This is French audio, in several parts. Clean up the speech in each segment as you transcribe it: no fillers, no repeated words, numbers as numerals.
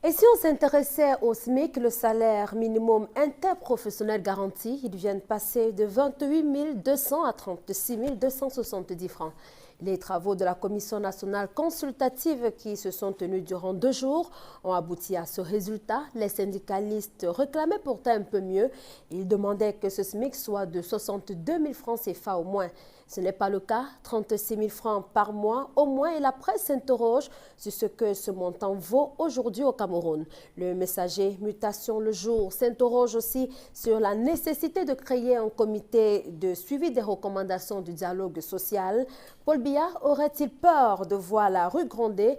Et si on s'intéressait au SMIC, le salaire minimum interprofessionnel garanti, il vient de passer de 28 200 à 36 270 francs. Les travaux de la Commission nationale consultative qui se sont tenus durant 2 jours ont abouti à ce résultat. Les syndicalistes réclamaient pourtant un peu mieux. Ils demandaient que ce SMIC soit de 62 000 francs CFA au moins. Ce n'est pas le cas, 36 000 francs par mois au moins, et la presse s'interroge sur ce que ce montant vaut aujourd'hui au Cameroun. Le messager Mutation le Jour s'interroge aussi sur la nécessité de créer un comité de suivi des recommandations du dialogue social. Paul Biya aurait-il peur de voir la rue gronder,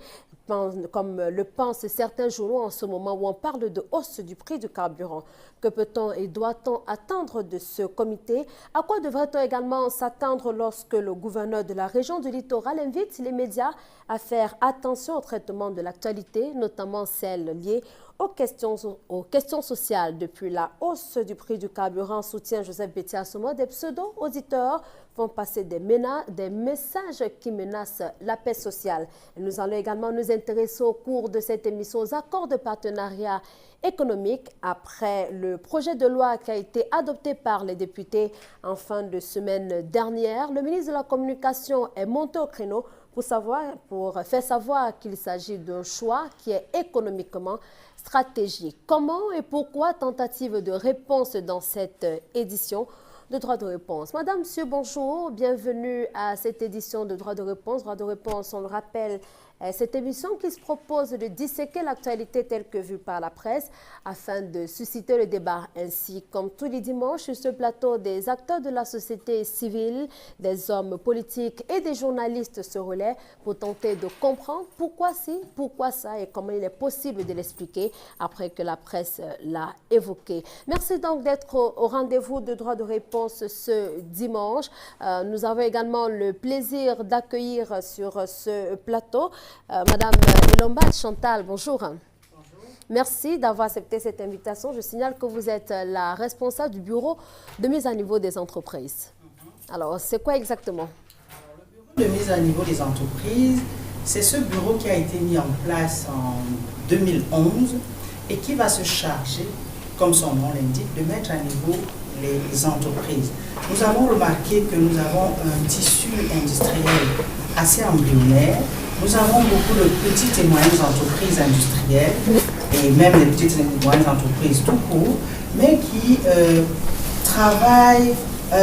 comme le pensent certains journaux en ce moment où on parle de hausse du prix du carburant? Que peut-on et doit-on attendre de ce comité? À quoi devrait-on également s'attendre lorsque le gouverneur de la région du littoral invite les médias à faire attention au traitement de l'actualité, notamment celle liée aux questions sociales? Depuis la hausse du prix du carburant, soutient Joseph Betty Assomo, des pseudo-auditeurs font passer des messages qui menacent la paix sociale. Et nous allons également nous intéresser au cours de cette émission aux accords de partenariat économique après le projet de loi qui a été adopté par les députés en fin de semaine dernière. Le ministre de la Communication est monté au créneau pour faire savoir qu'il s'agit d'un choix qui est économiquement stratégique. Comment et pourquoi? Tentative de réponse dans cette édition de Droit de réponse. Madame, monsieur, bonjour. Bienvenue à cette édition de Droit de réponse. Droit de réponse, on le rappelle, cette émission qui se propose de disséquer l'actualité telle que vue par la presse afin de susciter le débat. Ainsi, comme tous les dimanches, sur ce plateau, des acteurs de la société civile, des hommes politiques et des journalistes se relaient pour tenter de comprendre pourquoi ci, pourquoi ça et comment il est possible de l'expliquer après que la presse l'a évoqué. Merci donc d'être au rendez-vous de Droit de réponse ce dimanche. Nous avons également le plaisir d'accueillir sur ce plateau Madame Elomba Chantal, bonjour. Bonjour. Merci d'avoir accepté cette invitation. Je signale que vous êtes la responsable du bureau de mise à niveau des entreprises. Alors, c'est quoi exactement? Le bureau de mise à niveau des entreprises, c'est ce bureau qui a été mis en place en 2011 et qui va se charger, comme son nom l'indique, de mettre à niveau les entreprises. Nous avons remarqué que nous avons un tissu industriel assez embryonnaire. Nous avons beaucoup de petites et moyennes entreprises industrielles et même les petites et moyennes entreprises tout court, mais qui travaillent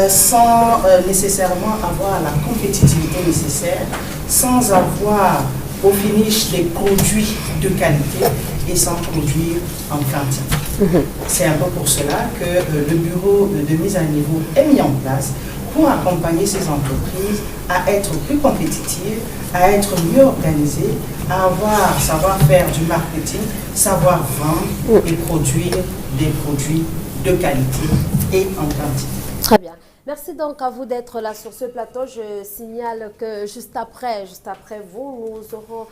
sans nécessairement avoir la compétitivité nécessaire, sans avoir au finish des produits de qualité et sans produire en quantité. C'est un peu pour cela que le bureau de mise à niveau est mis en place pour accompagner ces entreprises à être plus compétitives, à être mieux organisées, à avoir savoir-faire du marketing, savoir vendre et produire des produits de qualité et en quantité. Très bien. Merci donc à vous d'être là sur ce plateau. Je signale que juste après vous, nous aurons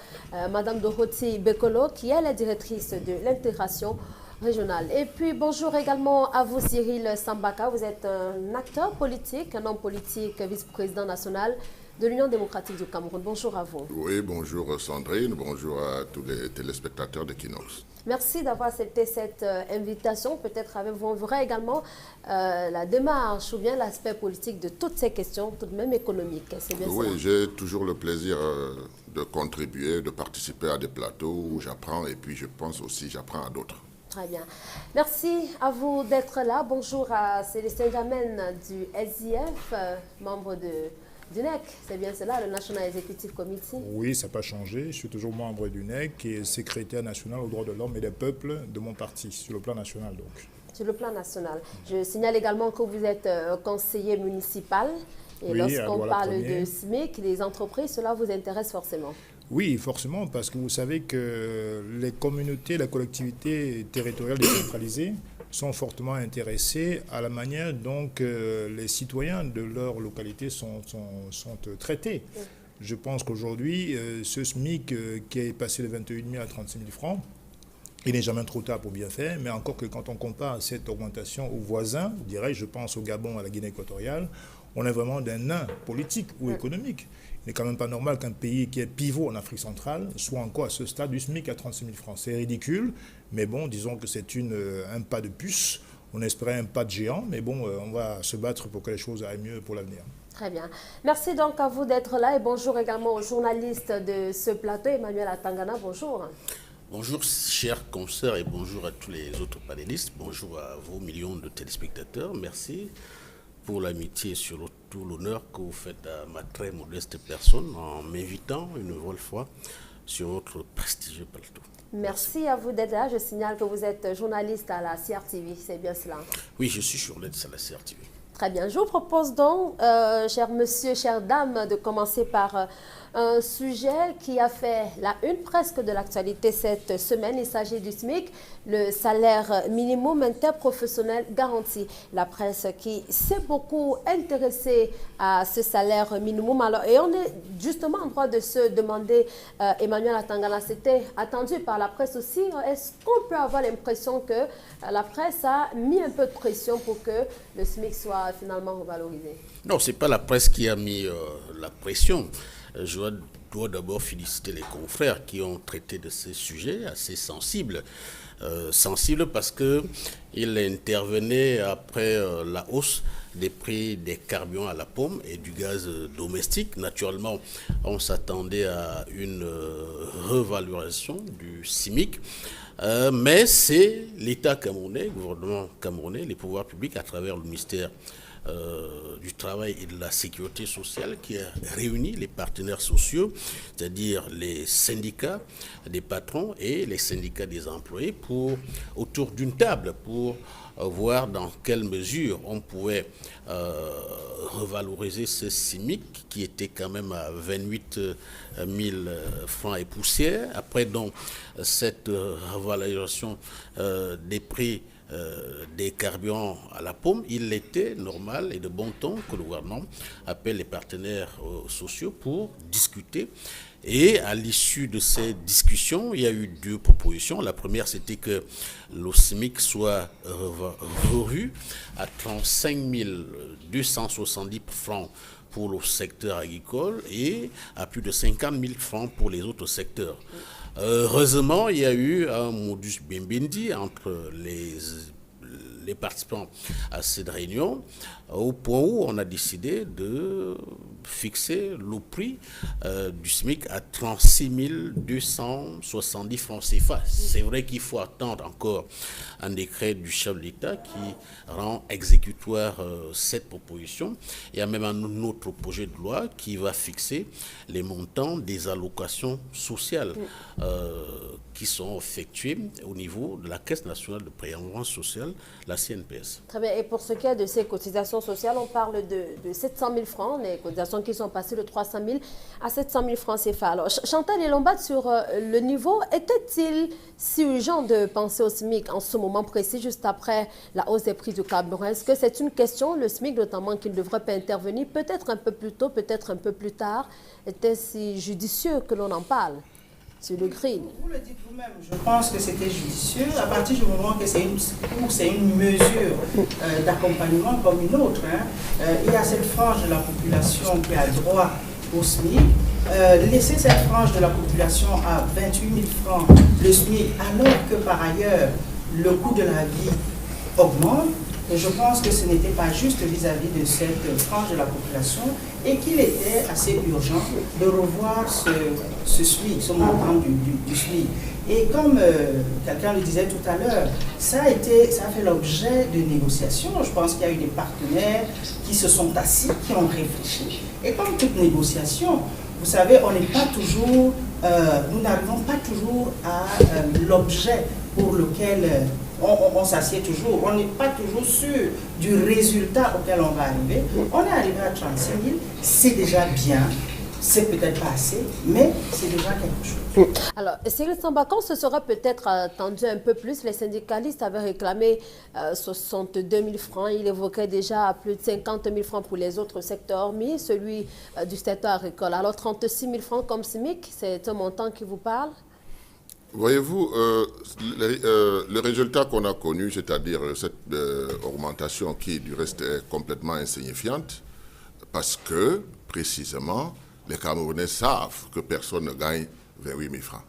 Madame Dorothy Bekolo, qui est la directrice de l'intégration régionale. Et puis bonjour également à vous Cyril Sambaka, vous êtes un acteur politique, un homme politique, vice-président national de l'Union démocratique du Cameroun. Bonjour à vous. Oui, bonjour Sandrine, bonjour à tous les téléspectateurs de Kinox. Merci d'avoir accepté cette invitation. Peut-être avez-vous on verra également la démarche ou bien l'aspect politique de toutes ces questions, tout de même économiques. C'est bien ça? Oui, j'ai toujours le plaisir de contribuer, de participer à des plateaux où j'apprends et puis je pense aussi j'apprends à d'autres. Très bien. Merci à vous d'être là. Bonjour à Célestin Jamen du SIF, membre du NEC, c'est bien cela, le National Executive Committee? Oui, ça n'a pas changé. Je suis toujours membre du NEC et secrétaire national aux droits de l'homme et des peuples de mon parti, sur le plan national donc. Sur le plan national. Je signale également que vous êtes conseiller municipal. Et oui, lorsqu'on parle de SMIC, les entreprises, cela vous intéresse forcément? Oui, forcément, parce que vous savez que les communautés, les collectivités territoriales décentralisées sont fortement intéressés à la manière dont les citoyens de leur localité sont traités. Oui. Je pense qu'aujourd'hui, ce SMIC qui est passé de 28 000 à 36 000 francs, il n'est jamais trop tard pour bien faire, mais encore que quand on compare cette augmentation aux voisins, je pense au Gabon, à la Guinée équatoriale, on est vraiment d'un nain politique ou économique. n'est quand même pas normal qu'un pays qui est pivot en Afrique centrale soit encore à ce stade du SMIC à 36 000 francs. C'est ridicule, mais bon, disons que c'est un pas de puce. On espérait un pas de géant, mais bon, on va se battre pour que les choses aillent mieux pour l'avenir. Très bien. Merci donc à vous d'être là et bonjour également aux journalistes de ce plateau. Emmanuel Atangana, bonjour. Bonjour chers consoeurs et bonjour à tous les autres panélistes. Bonjour à vos millions de téléspectateurs. Merci pour l'amitié et surtout l'honneur que vous faites à ma très modeste personne en m'invitant une nouvelle fois sur votre prestigieux plateau. Merci à vous d'être là. Je signale que vous êtes journaliste à la CRTV, c'est bien cela? Oui, je suis journaliste à la CRTV. Très bien. Je vous propose donc, cher monsieur, chère dame, de commencer par un sujet qui a fait la une presque de l'actualité cette semaine. Il s'agit du SMIC, le salaire minimum interprofessionnel garanti. La presse qui s'est beaucoup intéressée à ce salaire minimum. Alors, et on est justement en droit de se demander, Emmanuel Atangana, c'était attendu par la presse aussi. Est-ce qu'on peut avoir l'impression que la presse a mis un peu de pression pour que le SMIC soit finalement revalorisé? Non, ce n'est pas la presse qui a mis la pression. Je dois d'abord féliciter les confrères qui ont traité de ces sujets assez sensibles. Sensibles parce qu'ils intervenaient après la hausse des prix des carburants à la pomme et du gaz domestique. Naturellement, on s'attendait à une revalorisation du SMIC. Mais c'est l'État camerounais, le gouvernement camerounais, les pouvoirs publics à travers le ministère du Travail et de la Sécurité sociale qui a réuni les partenaires sociaux, c'est-à-dire les syndicats des patrons et les syndicats des employés autour d'une table pour voir dans quelle mesure on pouvait revaloriser ce SMIC qui était quand même à 28 000 francs et poussière. Après donc cette revalorisation des prix des carburants à la pomme, il était normal et de bon ton que le gouvernement appelle les partenaires sociaux pour discuter. Et à l'issue de ces discussions, il y a eu deux propositions. La première, c'était que le SMIC soit revu à 35 270 francs pour le secteur agricole et à plus de 50 000 francs pour les autres secteurs. Heureusement, il y a eu un modus vivendi entre les participants à cette réunion, au point où on a décidé de fixer le prix du SMIC à 36 270 francs CFA. C'est vrai qu'il faut attendre encore un décret du chef de l'État qui rend exécutoire cette proposition. Il y a même un autre projet de loi qui va fixer les montants des allocations sociales qui sont effectuées au niveau de la Caisse nationale de prévoyance sociale, la CNPS. Très bien. Et pour ce qui est de ces cotisations sociales, on parle de 700 000 francs, les cotisations qui sont passées de 300 000 à 700 000 francs CFA. Alors, Chantal Elombat, sur le niveau, était-il si urgent de penser au SMIC en ce moment précis, juste après la hausse des prix du carburant? Est-ce que c'est une question, le SMIC notamment, qui ne devrait pas intervenir peut-être un peu plus tôt, peut-être un peu plus tard? Était-ce si judicieux que l'on en parle sur le green? Vous le dites vous-même, je pense que c'était judicieux à partir du moment que c'est une mesure d'accompagnement comme une autre. Il y a cette frange de la population qui a droit au SMIC. Laisser cette frange de la population à 28 000 francs le SMIC alors que par ailleurs le coût de la vie augmente, je pense que ce n'était pas juste vis-à-vis de cette frange de la population et qu'il était assez urgent de revoir ce SMIC, ce montant du SMIC. Et comme quelqu'un le disait tout à l'heure, ça a fait l'objet de négociations. Je pense qu'il y a eu des partenaires qui se sont assis, qui ont réfléchi. Et comme toute négociation, vous savez, on n'est pas toujours, nous n'arrivons pas toujours à l'objet pour lequel on s'assied toujours. On n'est pas toujours sûr du résultat auquel on va arriver. On est arrivé à 36 000, c'est déjà bien. C'est peut-être pas assez, mais c'est déjà quelque chose. Alors, Cyril Sambakon se serait peut-être attendu un peu plus. Les syndicalistes avaient réclamé 62 000 francs. Il évoquait déjà plus de 50 000 francs pour les autres secteurs, hormis celui du secteur agricole. Alors, 36 000 francs comme SMIC, c'est un montant qui vous parle? Voyez-vous, le résultat qu'on a connu, c'est-à-dire cette augmentation qui, du reste, est complètement insignifiante, parce que, précisément, Les Camerounais savent que personne ne gagne 28 000 francs.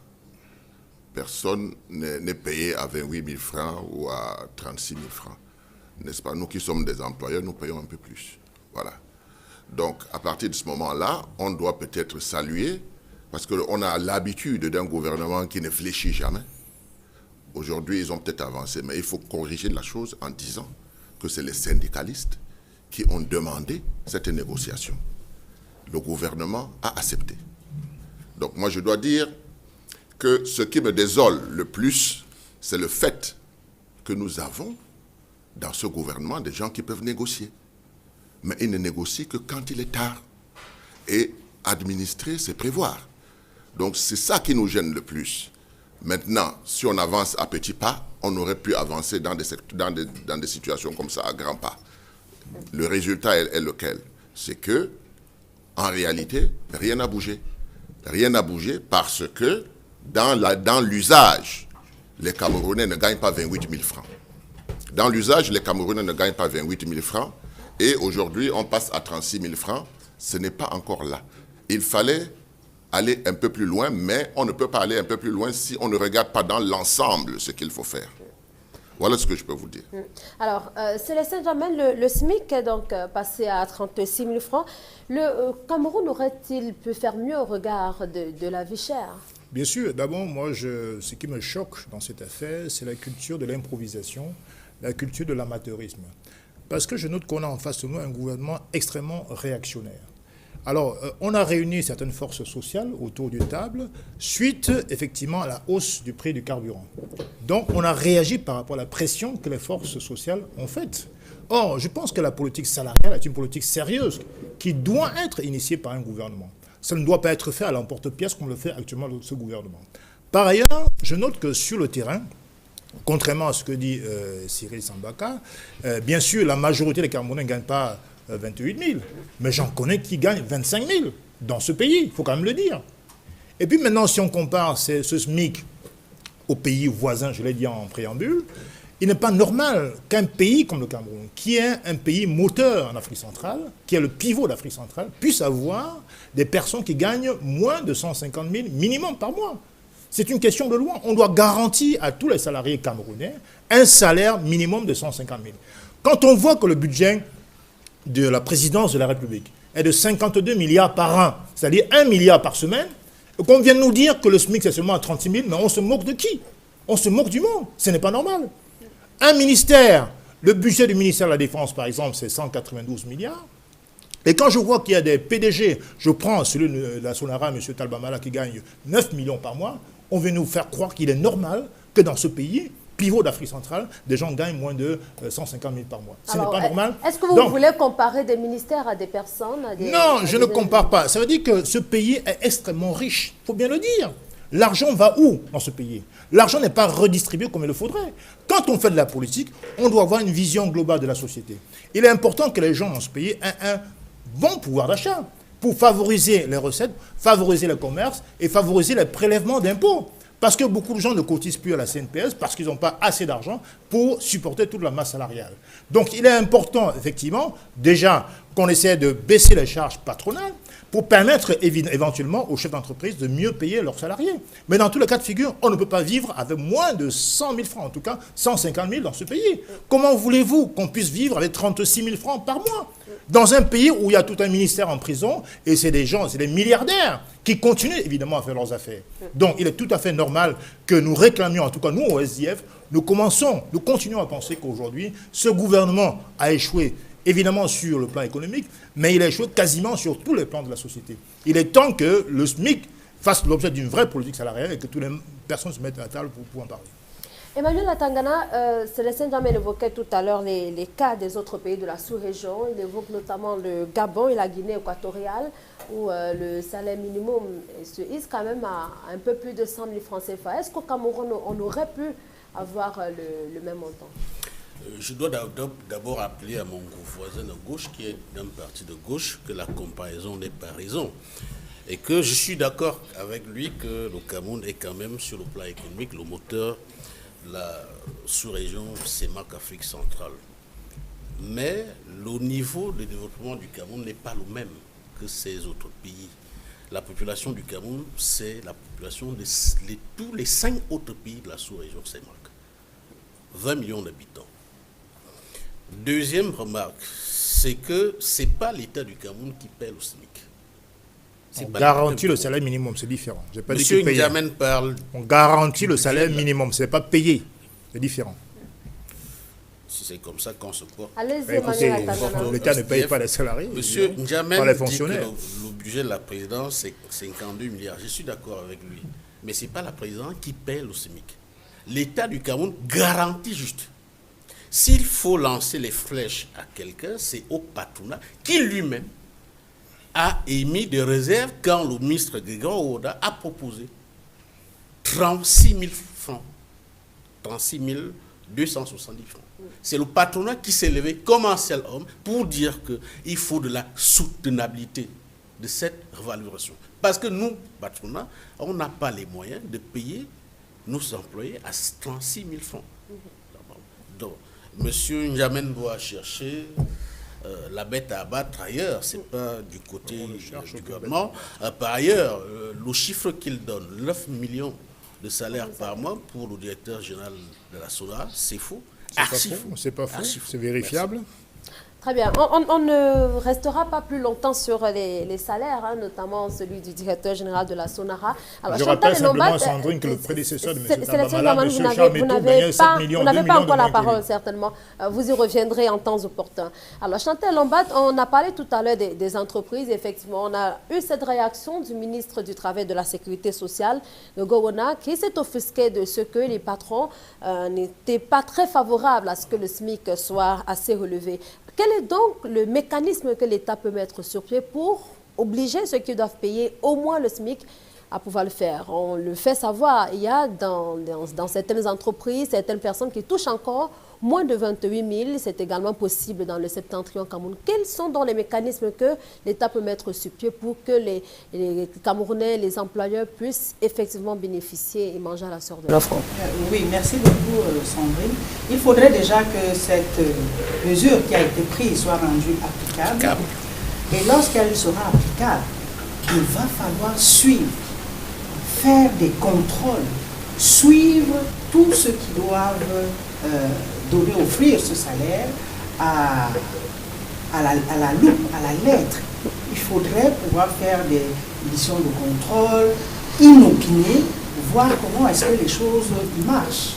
Personne n'est payé à 28 000 francs ou à 36 000 francs. N'est-ce pas? Nous qui sommes des employeurs, nous payons un peu plus. Voilà. Donc, à partir de ce moment-là, on doit peut-être saluer, parce qu'on a l'habitude d'un gouvernement qui ne fléchit jamais. Aujourd'hui, ils ont peut-être avancé, mais il faut corriger la chose en disant que c'est les syndicalistes qui ont demandé cette négociation. Le gouvernement a accepté. Donc, moi, je dois dire que ce qui me désole le plus, c'est le fait que nous avons dans ce gouvernement des gens qui peuvent négocier. Mais ils ne négocient que quand il est tard. Et administrer, c'est prévoir. Donc c'est ça qui nous gêne le plus. Maintenant, si on avance à petits pas, on aurait pu avancer dans des situations comme ça à grands pas. Le résultat est lequel? C'est que, en réalité, rien n'a bougé. Rien n'a bougé parce que dans l'usage, les Camerounais ne gagnent pas 28 000 francs. Dans l'usage, les Camerounais ne gagnent pas 28 000 francs. Et aujourd'hui, on passe à 36 000 francs. Ce n'est pas encore là. Il fallait aller un peu plus loin, mais on ne peut pas aller un peu plus loin si on ne regarde pas dans l'ensemble ce qu'il faut faire. Voilà ce que je peux vous dire. Alors, Célestin Dramel, le SMIC est donc passé à 36 000 francs. Le Cameroun aurait-il pu faire mieux au regard de la vie chère? Bien sûr. D'abord, moi, ce qui me choque dans cette affaire, c'est la culture de l'improvisation, la culture de l'amateurisme. Parce que je note qu'on a en face de nous un gouvernement extrêmement réactionnaire. Alors, on a réuni certaines forces sociales autour d'une table suite, effectivement, à la hausse du prix du carburant. Donc, on a réagi par rapport à la pression que les forces sociales ont faite. Or, je pense que la politique salariale est une politique sérieuse qui doit être initiée par un gouvernement. Ça ne doit pas être fait à l'emporte-pièce comme le fait actuellement ce gouvernement. Par ailleurs, je note que sur le terrain, contrairement à ce que dit Cyril Sambaka, bien sûr, la majorité des Camerounais ne gagnent pas 28 000, mais j'en connais qui gagnent 25 000 dans ce pays, il faut quand même le dire. Et puis maintenant, si on compare ce SMIC aux pays voisins, je l'ai dit en préambule, il n'est pas normal qu'un pays comme le Cameroun, qui est un pays moteur en Afrique centrale, qui est le pivot d'Afrique centrale, puisse avoir des personnes qui gagnent moins de 150 000 minimum par mois. C'est une question de loi. On doit garantir à tous les salariés camerounais un salaire minimum de 150 000. Quand on voit que le budget de la présidence de la République est de 52 milliards par an, c'est-à-dire 1 milliard par semaine, et qu'on vient de nous dire que le SMIC c'est seulement à 36 000, mais on se moque de qui? On se moque du monde. Ce n'est pas normal. Un ministère, le budget du ministère de la Défense, par exemple, c'est 192 milliards. Et quand je vois qu'il y a des PDG, je prends celui de la Sonara, M. Talbamala, qui gagne 9 millions par mois, on veut nous faire croire qu'il est normal que dans ce pays, pivot d'Afrique centrale, des gens gagnent moins de 150 000 par mois. Ce n'est pas normal. Est-ce que vous voulez comparer des ministères à des personnes Non, je ne compare pas. Ça veut dire que ce pays est extrêmement riche. Il faut bien le dire. L'argent va où dans ce pays? L'argent n'est pas redistribué comme il le faudrait. Quand on fait de la politique, on doit avoir une vision globale de la société. Il est important que les gens dans ce pays aient un bon pouvoir d'achat pour favoriser les recettes, favoriser le commerce et favoriser les prélèvements d'impôts. Parce que beaucoup de gens ne cotisent plus à la CNPS parce qu'ils n'ont pas assez d'argent pour supporter toute la masse salariale. Donc il est important, effectivement, déjà qu'on essaie de baisser les charges patronales pour permettre éventuellement aux chefs d'entreprise de mieux payer leurs salariés. Mais dans tous les cas de figure, on ne peut pas vivre avec moins de 100 000 francs, en tout cas 150 000 dans ce pays. Comment voulez-vous qu'on puisse vivre avec 36 000 francs par mois dans un pays où il y a tout un ministère en prison et c'est des gens, c'est des milliardaires qui continuent évidemment à faire leurs affaires. Donc il est tout à fait normal que nous réclamions, en tout cas nous au SDF, nous continuons à penser qu'aujourd'hui, ce gouvernement a échoué évidemment sur le plan économique, mais il a échoué quasiment sur tous les plans de la société. Il est temps que le SMIC fasse l'objet d'une vraie politique salariale et que toutes les personnes se mettent à la table pour en parler. Emmanuel Latangana, Célestin Dramel évoquait tout à l'heure les cas des autres pays de la sous-région. Il évoque notamment le Gabon et la Guinée équatoriale, où le salaire minimum se hisse quand même à un peu plus de 100 000 francs CFA. Est-ce qu'au Cameroun, on aurait pu avoir le même montant? Je dois d'abord rappeler à mon voisin de gauche, qui est d'un parti de gauche, que la comparaison n'est pas raison. Et que je suis d'accord avec lui que le Cameroun est quand même, sur le plan économique, le moteur de la sous-région CEMAC Afrique centrale. Mais le niveau de développement du Cameroun n'est pas le même que ces autres pays. La population du Cameroun, c'est la population de tous les 5 autres pays de la sous-région CEMAC. 20 millions d'habitants. Deuxième remarque, c'est que ce n'est pas l'État du Cameroun qui paie le SMIC. On garantit le salaire minimum, c'est différent. Pas Monsieur N'Djamène parle... On garantit le salaire minimum, ce n'est pas payé. C'est différent. Si c'est comme ça qu'on se porte... L'État ne paye pas les salariés. Monsieur N'Djamène dit que le budget de la présidence, c'est 52 milliards. Je suis d'accord avec lui. Mais ce n'est pas la présidence qui paye le SMIC. L'État du Cameroun garantit juste. S'il faut lancer les flèches à quelqu'un, c'est au patronat qui lui-même a émis des réserves quand le ministre Grégoire Oda a proposé 36 000 francs, 36 270 francs. C'est le patronat qui s'est levé comme un seul homme pour dire qu'il faut de la soutenabilité de cette revalorisation. Parce que nous, patronat, on n'a pas les moyens de payer nos employés à 36 000 francs. Donc, monsieur N'Djamène doit chercher la bête à abattre ailleurs, ce n'est pas du côté du gouvernement. Par ailleurs, le chiffre qu'il donne, 9 millions de salaires par mois pour le directeur général de la SONARA, c'est faux. C'est pas faux, c'est vérifiable. Merci. Très bien. On ne restera pas plus longtemps sur les salaires, hein, notamment celui du directeur général de la SONARA. Alors, je rappelle simplement, Sandrine, que le prédécesseur de M. Tambamala, M. Vous n'avez pas encore la parole, certainement. Vous y reviendrez en temps opportun. Alors, Chantal Lombat, on a parlé tout à l'heure des entreprises. Effectivement, on a eu cette réaction du ministre du Travail et de la Sécurité sociale, de Gowona, qui s'est offusqué de ce que les patrons n'étaient pas très favorables à ce que le SMIC soit assez relevé. Quel est donc le mécanisme que l'État peut mettre sur pied pour obliger ceux qui doivent payer au moins le SMIC à pouvoir le faire? On le fait savoir, il y a dans certaines entreprises, certaines personnes qui touchent encore moins de 28 000. C'est également possible dans le septentrion Cameroun. Quels sont donc les mécanismes que l'État peut mettre sur pied pour que les Camerounais, les employeurs puissent effectivement bénéficier et manger à la sorte de l'offre? Oui, merci beaucoup Sandrine. Il faudrait déjà que cette mesure qui a été prise soit rendue applicable. Et lorsqu'elle sera applicable, il va falloir suivre, faire des contrôles, suivre tous ceux qui doivent offrir ce salaire à la loupe, à la lettre. Il faudrait pouvoir faire des missions de contrôle, inopinées, voir comment est-ce que les choses marchent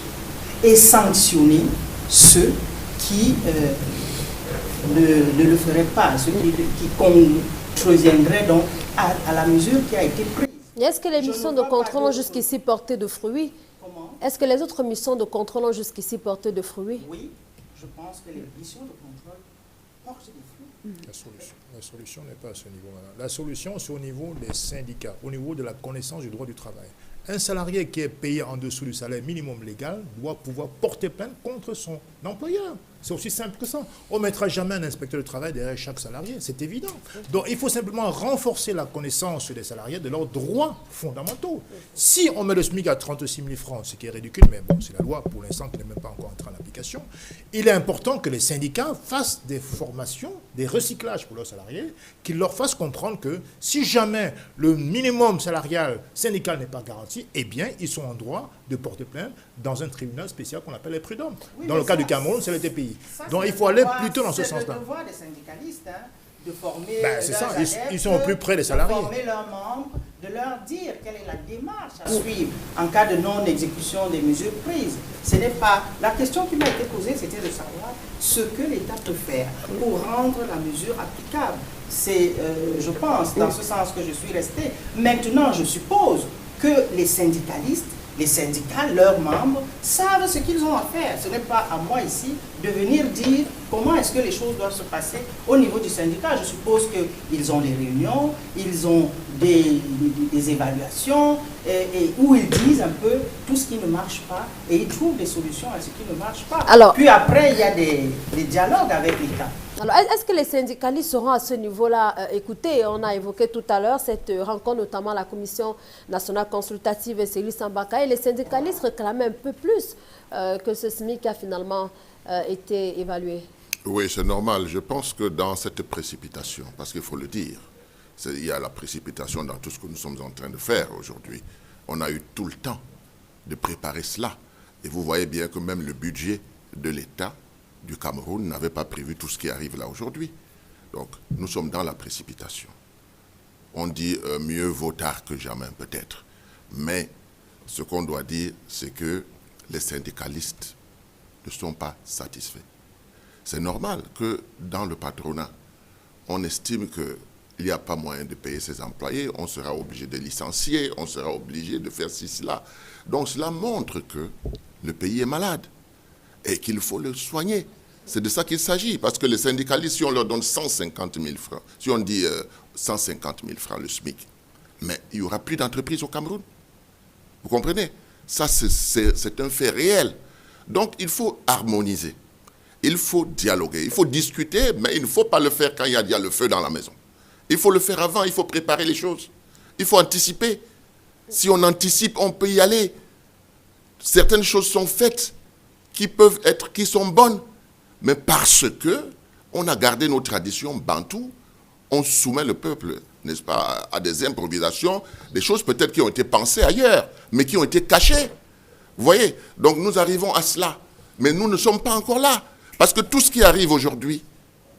et sanctionner ceux qui ne le feraient pas, ceux qui contreviendraient donc à la mesure qui a été prise. Est-ce que les missions de contrôle ont jusqu'ici porté de fruits? Est-ce que les autres missions de contrôle ont jusqu'ici porté de fruits? Oui, je pense que les missions de contrôle portent des fruits. La solution n'est pas à ce niveau. La solution, c'est au niveau des syndicats, au niveau de la connaissance du droit du travail. Un salarié qui est payé en dessous du salaire minimum légal doit pouvoir porter plainte contre son employeur. C'est aussi simple que ça. On ne mettra jamais un inspecteur du travail derrière chaque salarié, c'est évident. Donc il faut simplement renforcer la connaissance des salariés de leurs droits fondamentaux. Si on met le SMIC à 36 000 francs, ce qui est ridicule, mais bon, c'est la loi pour l'instant qui n'est même pas encore entrée en application, il est important que les syndicats fassent des formations, des recyclages pour leurs salariés, qu'ils leur fassent comprendre que si jamais le minimum salarial syndical n'est pas garanti, eh bien, ils sont en droit de porter plainte dans un tribunal spécial qu'on appelle les prud'hommes. Oui, dans le cas du Cameroun, c'est le TPI. Donc il faut aller plutôt dans ce sens-là. C'est le devoir des syndicalistes de former leurs adeptes, ils sont au plus près des salariés. De former leurs membres, de leur dire quelle est la démarche à suivre en cas de non-exécution des mesures prises. Ce n'est pas... La question qui m'a été posée, c'était de savoir ce que l'État peut faire pour rendre la mesure applicable. C'est, je pense, dans ce sens que je suis restée. Maintenant, je suppose que les syndicalistes, les syndicats, leurs membres, savent ce qu'ils ont à faire. Ce n'est pas à moi ici de venir dire comment est-ce que les choses doivent se passer au niveau du syndicat. Je suppose qu'ils ont des réunions, ils ont des évaluations où ils disent un peu tout ce qui ne marche pas et ils trouvent des solutions à ce qui ne marche pas. Alors, puis après, il y a des dialogues avec l'État. Alors, est-ce que les syndicalistes seront à ce niveau-là écoutés? On a évoqué tout à l'heure cette rencontre, notamment la Commission nationale consultative et Céline Sambaka, et les syndicalistes réclamaient un peu plus que ce SMIC a finalement été évalué. Oui, c'est normal. Je pense que dans cette précipitation, parce qu'il faut le dire, Il y a la précipitation dans tout ce que nous sommes en train de faire aujourd'hui. On a eu tout le temps de préparer cela. Et vous voyez bien que même le budget de l'État du Cameroun n'avait pas prévu tout ce qui arrive là aujourd'hui. Donc, nous sommes dans la précipitation. On dit mieux vaut tard que jamais, peut-être. Mais ce qu'on doit dire, c'est que les syndicalistes ne sont pas satisfaits. C'est normal que dans le patronat, on estime qu'il n'y a pas moyen de payer ses employés, on sera obligé de licencier, on sera obligé de faire ci, cela. Donc cela montre que le pays est malade et qu'il faut le soigner. C'est de ça qu'il s'agit, parce que les syndicalistes, si on leur donne 150 000 francs, si on dit 150 000 francs le SMIC, mais il n'y aura plus d'entreprise au Cameroun. Vous comprenez? Ça, c'est un fait réel. Donc, il faut harmoniser. Il faut dialoguer. Il faut discuter, mais il ne faut pas le faire quand il y a déjà le feu dans la maison. Il faut le faire avant, il faut préparer les choses. Il faut anticiper. Si on anticipe, on peut y aller. Certaines choses sont faites qui sont bonnes, mais parce que on a gardé nos traditions bantoues, on soumet le peuple, n'est-ce pas, à des improvisations, des choses peut-être qui ont été pensées ailleurs, mais qui ont été cachées. Vous voyez? Donc nous arrivons à cela. Mais nous ne sommes pas encore là. Parce que tout ce qui arrive aujourd'hui,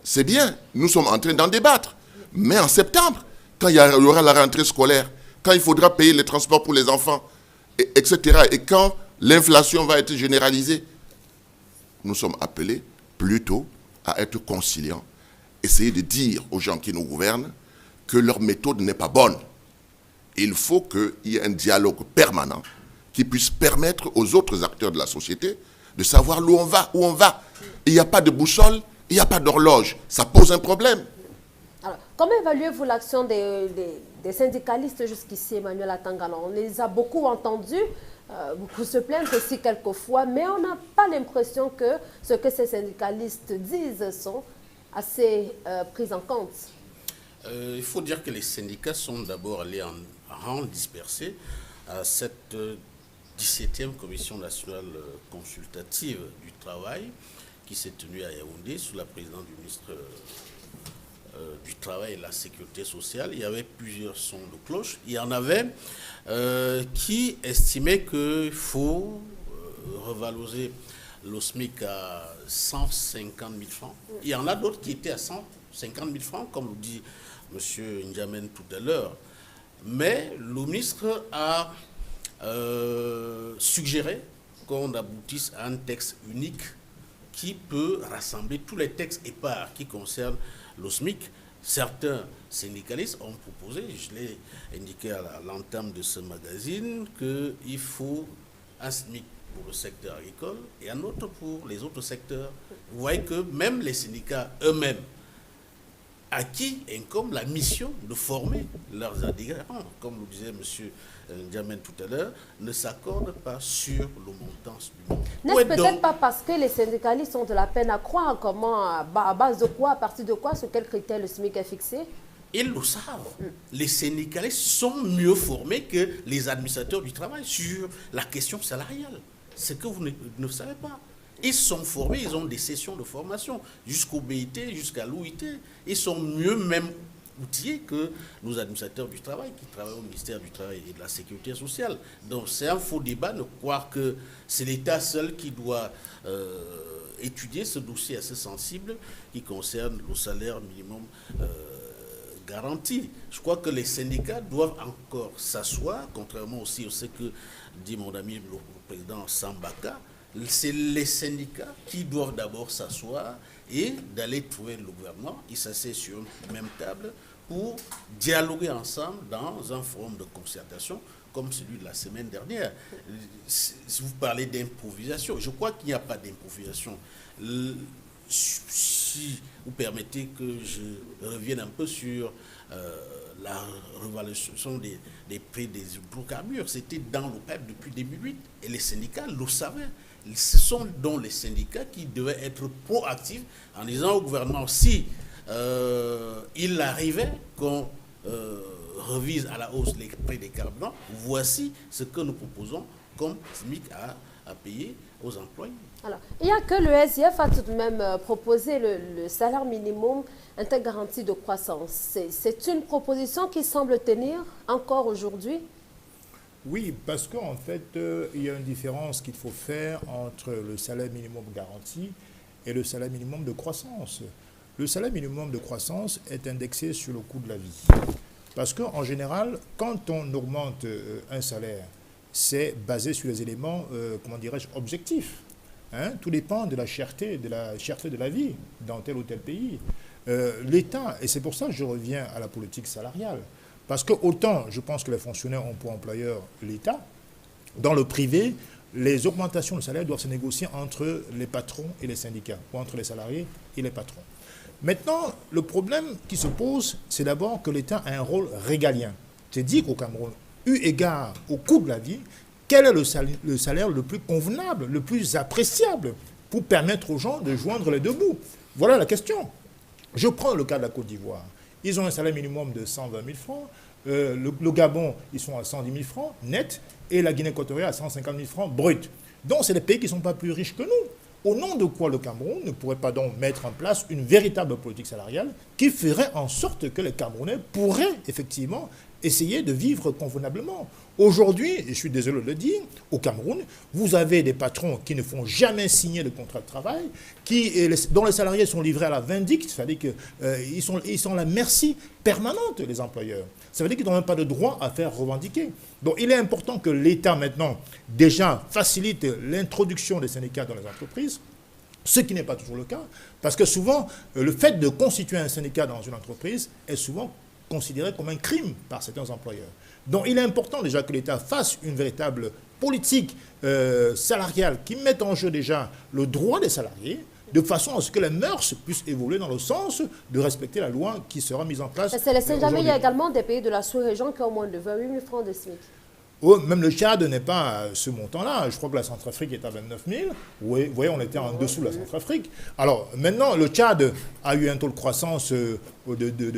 c'est bien. Nous sommes en train d'en débattre. Mais en septembre, quand il y aura la rentrée scolaire, quand il faudra payer les transports pour les enfants, etc., et quand l'inflation va être généralisée, nous sommes appelés plutôt à être conciliants, essayer de dire aux gens qui nous gouvernent que leur méthode n'est pas bonne. Il faut qu'il y ait un dialogue permanent qui puisse permettre aux autres acteurs de la société de savoir où on va. Il n'y a pas de boussole, il n'y a pas d'horloge. Ça pose un problème. Alors, comment évaluez-vous l'action des syndicalistes jusqu'ici, Emmanuel Atangana? On les a beaucoup entendus, beaucoup se plaignent aussi quelquefois, mais on n'a pas l'impression que ce que ces syndicalistes disent sont assez pris en compte. Il faut dire que les syndicats sont d'abord allés en rang dispersé à cette 17e Commission nationale consultative du travail qui s'est tenue à Yaoundé sous la présidence du ministre du Travail et de la Sécurité sociale. Il y avait plusieurs sons de cloche. Il y en avait qui estimaient qu'il faut revaloriser le SMIC à 150 000 francs. Il y en a d'autres qui étaient à 150 000 francs, comme le dit M. N'Djamène tout à l'heure. Mais le ministre a suggéré qu'on aboutisse à un texte unique qui peut rassembler tous les textes épars qui concernent le SMIC. Certains syndicalistes ont proposé, je l'ai indiqué à l'entame de ce magazine, qu'il faut un SMIC pour le secteur agricole et un autre pour les autres secteurs. Vous voyez que même les syndicats eux-mêmes, à qui incombe la mission de former leurs adhérents, comme le disait M. N'Djamène tout à l'heure, ne s'accordent pas sur le montant du monde. N'est-ce peut-être pas parce que les syndicalistes ont de la peine à croire? Comment, à base de quoi, à partir de quoi, sur quels critères le SMIC est fixé? Ils le savent. Les syndicalistes sont mieux formés que les administrateurs du travail sur la question salariale. C'est que vous ne savez pas. Ils sont formés, ils ont des sessions de formation jusqu'au BIT, jusqu'à l'OIT. Ils sont mieux même outillés que nos administrateurs du travail qui travaillent au ministère du Travail et de la Sécurité sociale. Donc c'est un faux débat de croire que c'est l'État seul qui doit étudier ce dossier assez sensible qui concerne le salaire minimum garanti. Je crois que les syndicats doivent encore s'asseoir, contrairement aussi à ce que dit mon ami le président Sambaka. C'est les syndicats qui doivent d'abord s'asseoir et d'aller trouver le gouvernement. Ils s'asseyent sur une même table pour dialoguer ensemble dans un forum de concertation comme celui de la semaine dernière. Si vous parlez d'improvisation, je crois qu'il n'y a pas d'improvisation. Si vous permettez que je revienne un peu sur la revalorisation des prix des hydrocarbures, c'était dans l'OPEP depuis 2008 et les syndicats le savaient. Ce sont donc les syndicats qui devaient être proactifs en disant au gouvernement si il arrivait qu'on revise à la hausse les prix des carburants, voici ce que nous proposons comme SMIC à payer aux employés. Alors, il n'y a que le SIF a tout de même proposé le salaire minimum intergaranti de croissance. C'est une proposition qui semble tenir encore aujourd'hui? Oui, parce qu'en fait, il y a une différence qu'il faut faire entre le salaire minimum garanti et le salaire minimum de croissance. Le salaire minimum de croissance est indexé sur le coût de la vie. Parce qu'en général, quand on augmente un salaire, c'est basé sur les éléments, comment dirais-je, objectifs. Hein? Tout dépend de la cherté de la vie dans tel ou tel pays. L'État, et c'est pour ça que je reviens à la politique salariale, parce que autant je pense que les fonctionnaires ont pour employeur l'État, dans le privé, les augmentations de salaire doivent se négocier entre les patrons et les syndicats, ou entre les salariés et les patrons. Maintenant, le problème qui se pose, c'est d'abord que l'État a un rôle régalien. C'est-à-dire qu'au Cameroun, eu égard au coût de la vie, quel est le salaire le plus convenable, le plus appréciable pour permettre aux gens de joindre les deux bouts? Voilà la question. Je prends le cas de la Côte d'Ivoire. Ils ont un salaire minimum de 120 000 francs. Le Gabon, ils sont à 110 000 francs net. Et la Guinée équatoriale à 150 000 francs brut. Donc, c'est des pays qui ne sont pas plus riches que nous. Au nom de quoi le Cameroun ne pourrait pas donc mettre en place une véritable politique salariale qui ferait en sorte que les Camerounais pourraient effectivement essayer de vivre convenablement. Aujourd'hui, et je suis désolé de le dire, au Cameroun, vous avez des patrons qui ne font jamais signer de contrat de travail, dont les salariés sont livrés à la vindicte, c'est-à-dire qu'ils sont à la merci permanente des employeurs. Ça veut dire qu'ils n'ont même pas de droit à faire revendiquer. Donc il est important que l'État maintenant déjà facilite l'introduction des syndicats dans les entreprises, ce qui n'est pas toujours le cas, parce que souvent, le fait de constituer un syndicat dans une entreprise est souvent considéré comme un crime par certains employeurs. Donc il est important déjà que l'État fasse une véritable politique salariale qui mette en jeu déjà le droit des salariés, de façon à ce que les mœurs puissent évoluer dans le sens de respecter la loi qui sera mise en place. C'est jamais, il y a également des pays de la sous-région qui ont moins de 28 000 francs de SMIC. Oh, même le Tchad n'est pas à ce montant-là. Je crois que la Centrafrique est à 29 000. Oui, vous voyez, on était en dessous de la Centrafrique. Alors, maintenant, le Tchad a eu un taux de croissance de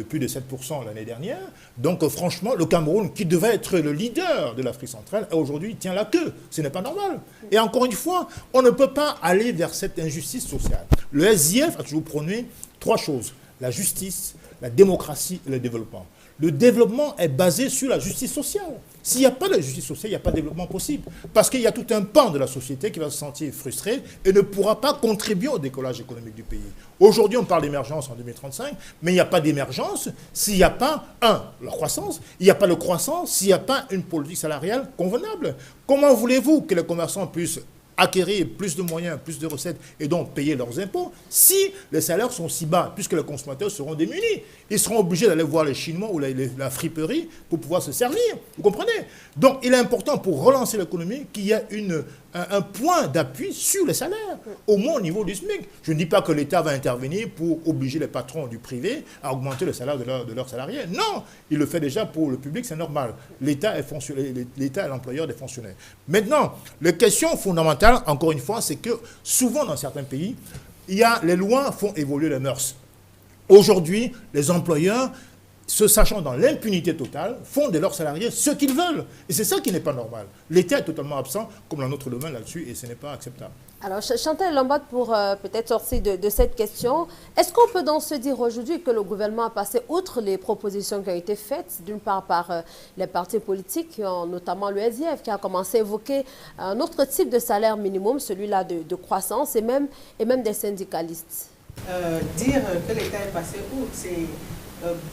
plus de 7% l'année dernière. Donc, franchement, le Cameroun, qui devait être le leader de l'Afrique centrale, aujourd'hui tient la queue. Ce n'est pas normal. Et encore une fois, on ne peut pas aller vers cette injustice sociale. Le SIF a toujours prôné 3 choses. La justice, la démocratie et le développement. Le développement est basé sur la justice sociale. S'il n'y a pas de justice sociale, il n'y a pas de développement possible. Parce qu'il y a tout un pan de la société qui va se sentir frustré et ne pourra pas contribuer au décollage économique du pays. Aujourd'hui, on parle d'émergence en 2035, mais il n'y a pas d'émergence s'il n'y a pas, la croissance. Il n'y a pas de croissance s'il n'y a pas une politique salariale convenable. Comment voulez-vous que les commerçants puissent acquérir plus de moyens, plus de recettes et donc payer leurs impôts si les salaires sont si bas, puisque les consommateurs seront démunis? Ils seront obligés d'aller voir les Chinois ou la friperie pour pouvoir se servir. Vous comprenez? Donc il est important pour relancer l'économie qu'il y ait un point d'appui sur les salaires, au moins au niveau du SMIC. Je ne dis pas que l'État va intervenir pour obliger les patrons du privé à augmenter le salaire de leurs salariés. Non, il le fait déjà pour le public, c'est normal. L'État est l'employeur des fonctionnaires. Maintenant, la question fondamentale, encore une fois, c'est que souvent dans certains pays, les lois font évoluer les mœurs. Aujourd'hui, les employeurs, se sachant dans l'impunité totale, font de leurs salariés ce qu'ils veulent. Et c'est ça qui n'est pas normal. L'État est totalement absent, comme dans notre domaine là-dessus, et ce n'est pas acceptable. Alors, Chantal Lambat, pour peut-être sortir de cette question, est-ce qu'on peut donc se dire aujourd'hui que le gouvernement a passé outre les propositions qui ont été faites, d'une part par les partis politiques, notamment le SIF, qui a commencé à évoquer un autre type de salaire minimum, celui-là de croissance, et même des syndicalistes? Dire que l'État est passé outre, c'est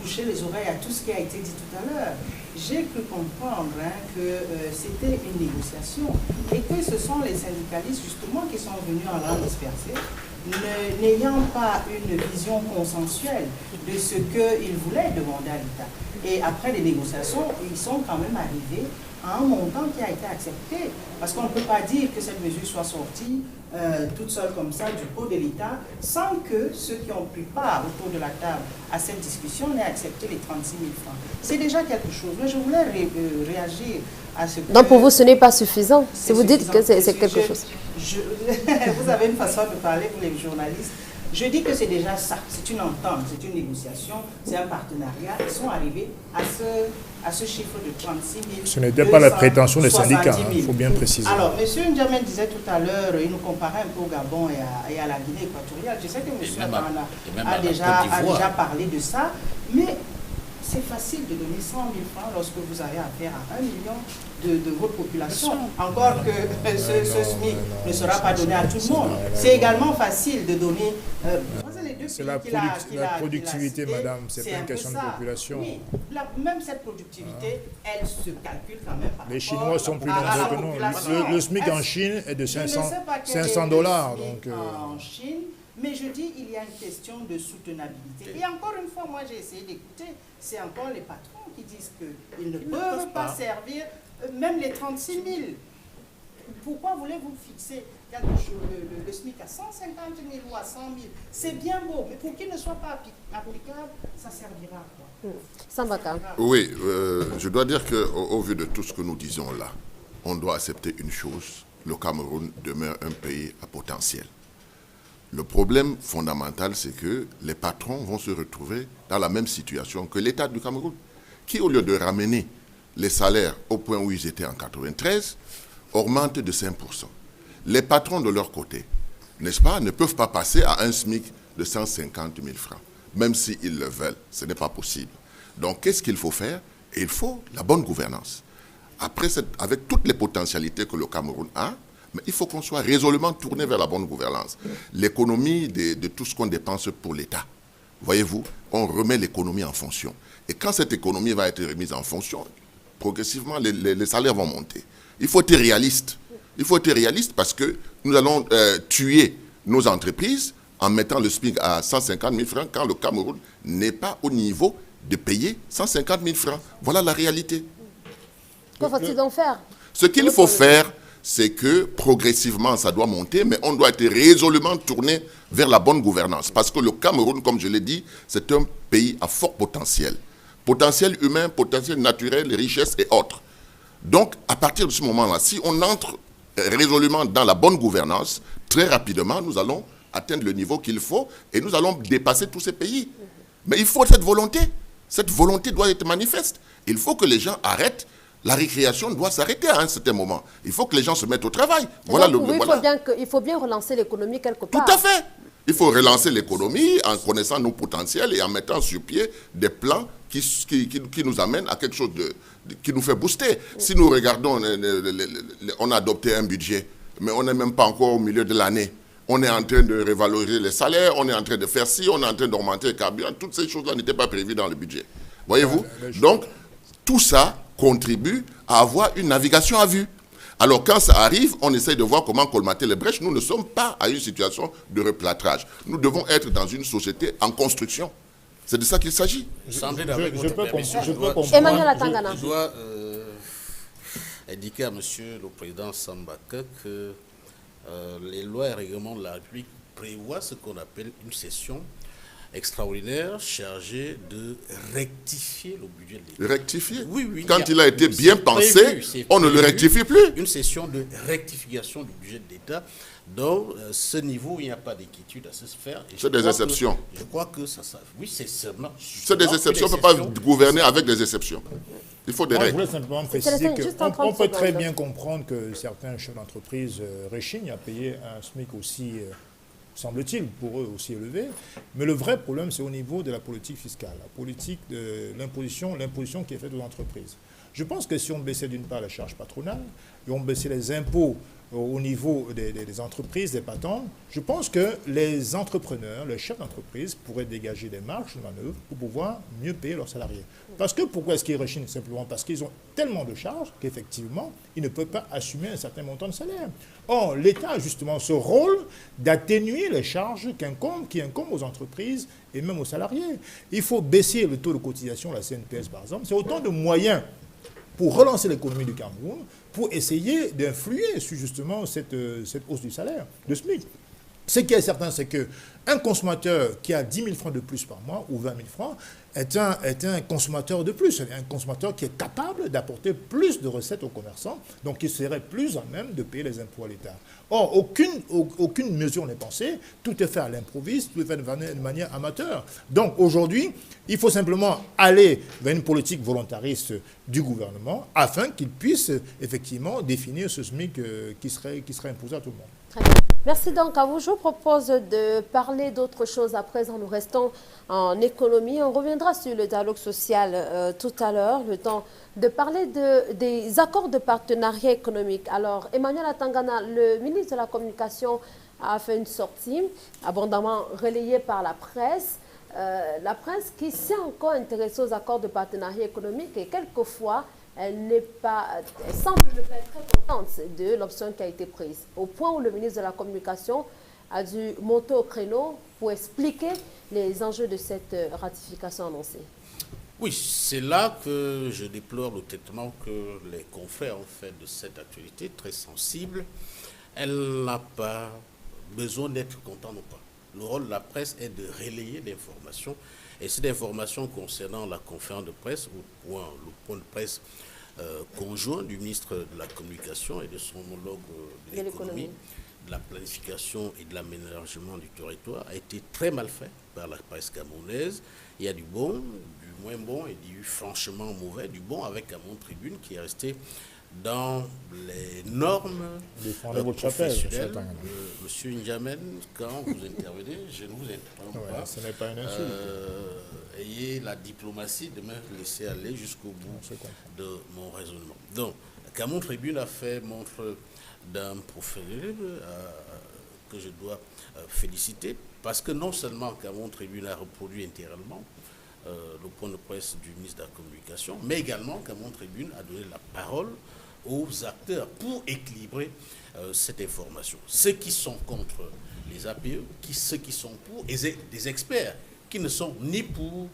boucher les oreilles à tout ce qui a été dit tout à l'heure. J'ai cru comprendre que c'était une négociation et que ce sont les syndicalistes justement qui sont venus en langue dispersée, n'ayant pas une vision consensuelle de ce qu'ils voulaient demander à l'État. Et après les négociations, ils sont quand même arrivés à un montant qui a été accepté. Parce qu'on ne peut pas dire que cette mesure soit sortie toute seule comme ça du pot de l'État sans que ceux qui ont pris part autour de la table à cette discussion n'aient accepté les 36 000 francs. C'est déjà quelque chose. Mais je voulais réagir à ce que... Donc pour vous, ce n'est pas suffisant? Si vous dites que c'est quelque chose. Vous avez une façon de parler pour les journalistes. Je dis que c'est déjà ça, c'est une entente, c'est une négociation, c'est un partenariat. Ils sont arrivés à à ce chiffre de 36 000. Ce n'était pas la prétention des syndicats, il faut bien préciser. Alors, M. N'Djamène disait tout à l'heure, il nous comparait un peu au Gabon et à la Guinée équatoriale. Je sais que M. a déjà parlé de ça, mais c'est facile de donner 100 000 francs lorsque vous avez affaire à 1 million de votre population. Encore que ce SMIC ne sera pas donné à tout le monde. C'est également facile de donner... c'est la productivité, madame, c'est pas une question de population. Oui, même cette productivité, elle se calcule quand même par Les Chinois sont plus nombreux que nous. Le SMIC en Chine est de 500 $. Donc, en Chine, mais je dis, il y a une question de soutenabilité. Et encore une fois, moi j'ai essayé d'écouter, c'est encore les patrons qui disent qu'ils ne peuvent pas servir même les 36 000. Pourquoi voulez-vous fixer le SMIC à 150 000 ou à 100 000? C'est bien beau, mais pour qu'il ne soit pas applicable, ça servira à quoi? Sambaka. Oui, je dois dire qu'au vu de tout ce que nous disons là, on doit accepter une chose, le Cameroun demeure un pays à potentiel. Le problème fondamental, c'est que les patrons vont se retrouver dans la même situation que l'État du Cameroun, qui, au lieu de ramener les salaires au point où ils étaient en 1993, augmente de 5%. Les patrons, de leur côté, n'est-ce pas, ne peuvent pas passer à un SMIC de 150 000 francs, même s'ils le veulent. Ce n'est pas possible. Donc, qu'est-ce qu'il faut faire? Il faut la bonne gouvernance. Après, avec toutes les potentialités que le Cameroun a, mais il faut qu'on soit résolument tourné vers la bonne gouvernance. L'économie de tout ce qu'on dépense pour l'État. Voyez-vous, on remet l'économie en fonction. Et quand cette économie va être remise en fonction, progressivement, les salaires vont monter. Il faut être réaliste. Il faut être réaliste parce que nous allons tuer nos entreprises en mettant le SMIC à 150 000 francs quand le Cameroun n'est pas au niveau de payer 150 000 francs. Voilà la réalité. Que faut-il donc faire? Ce qu'il faut faire, c'est que progressivement, ça doit monter, mais on doit être résolument tourné vers la bonne gouvernance. Parce que le Cameroun, comme je l'ai dit, c'est un pays à fort potentiel. Potentiel humain, potentiel naturel, richesse et autres. Donc, à partir de ce moment-là, si on entre résolument dans la bonne gouvernance, très rapidement, nous allons atteindre le niveau qu'il faut et nous allons dépasser tous ces pays. Mais il faut cette volonté. Cette volonté doit être manifeste. Il faut que les gens arrêtent. La récréation doit s'arrêter à un certain moment. Il faut que les gens se mettent au travail. Voilà donc, il faut bien relancer l'économie quelque part. Tout à fait. Il faut relancer l'économie en connaissant nos potentiels et en mettant sur pied des plans qui nous amènent à quelque chose qui nous fait booster. Si nous regardons, on a adopté un budget, mais on n'est même pas encore au milieu de l'année. On est en train de revaloriser les salaires, on est en train de faire ci, on est en train d'augmenter le carburant. Toutes ces choses-là n'étaient pas prévues dans le budget. Voyez-vous? Donc, tout ça contribue à avoir une navigation à vue. Alors, quand ça arrive, on essaye de voir comment colmater les brèches. Nous ne sommes pas à une situation de replâtrage. Nous devons être dans une société en construction. C'est de ça qu'il s'agit. Je peux comprendre. Emmanuel Atangana. Je dois indiquer à monsieur le président Sambaka que les lois et règlements de la République prévoient ce qu'on appelle une session extraordinaire chargée de rectifier le budget de l'État. Rectifier? Oui, oui. Quand il a été bien pensé, on ne le rectifie plus. Une session de rectification du budget de l'État. Dans ce niveau, il n'y a pas d'inquiétude à se faire. C'est des exceptions. Je crois que ça... Oui, c'est seulement... C'est des exceptions. On ne peut pas gouverner avec des exceptions. Il faut des règles. Je voulais simplement préciser qu'on peut très bien comprendre que certains chefs d'entreprise rechignent à payer un SMIC aussi... semble-t-il, pour eux aussi élevé. Mais le vrai problème, c'est au niveau de la politique fiscale, la politique de l'imposition qui est faite aux entreprises. Je pense que si on baissait d'une part la charge patronale et on baissait les impôts au niveau des entreprises, des patrons, je pense que les entrepreneurs, les chefs d'entreprise pourraient dégager des marges de manœuvre pour pouvoir mieux payer leurs salariés. Parce que pourquoi est-ce qu'ils rechignent? Simplement parce qu'ils ont tellement de charges qu'effectivement, ils ne peuvent pas assumer un certain montant de salaire. Or, l'État a justement ce rôle d'atténuer les charges qui incombent aux entreprises et même aux salariés. Il faut baisser le taux de cotisation, la CNPS par exemple. C'est autant de moyens pour relancer l'économie du Cameroun, pour essayer d'influer sur justement cette hausse du salaire, de SMIC. Ce qui est certain, c'est qu'un consommateur qui a 10 000 francs de plus par mois ou 20 000 francs est un consommateur de plus, un consommateur qui est capable d'apporter plus de recettes aux commerçants, donc qui serait plus à même de payer les impôts à l'État. Or, aucune mesure n'est pensée, tout est fait à l'improviste, tout est fait de manière amateur. Donc aujourd'hui, il faut simplement aller vers une politique volontariste du gouvernement afin qu'il puisse effectivement définir ce SMIC qui serait imposé à tout le monde. Très bien. Merci donc à vous. Je vous propose de parler d'autre chose à présent. Nous restons en économie. On reviendra sur le dialogue social tout à l'heure, le temps de parler des accords de partenariat économique. Alors, Emmanuel Atangana, le ministre de la Communication, a fait une sortie abondamment relayée par la presse. La presse qui s'est encore intéressée aux accords de partenariat économique et quelquefois, elle semble ne pas être très contente de l'option qui a été prise. Au point où le ministre de la Communication a dû monter au créneau pour expliquer les enjeux de cette ratification annoncée. Oui, c'est là que je déplore le traitement que les confrères ont fait de cette actualité très sensible. Elle n'a pas besoin d'être contente ou pas. Le rôle de la presse est de relayer l'information. Et cette information concernant la conférence de presse, ou le point de presse conjoint du ministre de la Communication et de son homologue de l'économie, de la planification et de l'aménagement du territoire, a été très mal fait par la presse camerounaise. Il y a du bon, du moins bon et du franchement mauvais, du bon avec Camon Tribune qui est resté dans les normes professionnelles. Monsieur N'Djamène, quand vous intervenez, je ne vous interromps pas. Ce n'est pas une insulte. Ayez la diplomatie de me laisser aller jusqu'au bout de mon raisonnement. Donc, Camon Tribune a fait montre d'un professionnel que je dois féliciter, parce que non seulement Camon Tribune a reproduit intégralement le point de presse du ministre de la Communication, mais également Camon Tribune a donné la parole aux acteurs pour équilibrer cette information. Ceux qui sont contre les APE, ceux qui sont pour, et des experts qui ne sont ni pour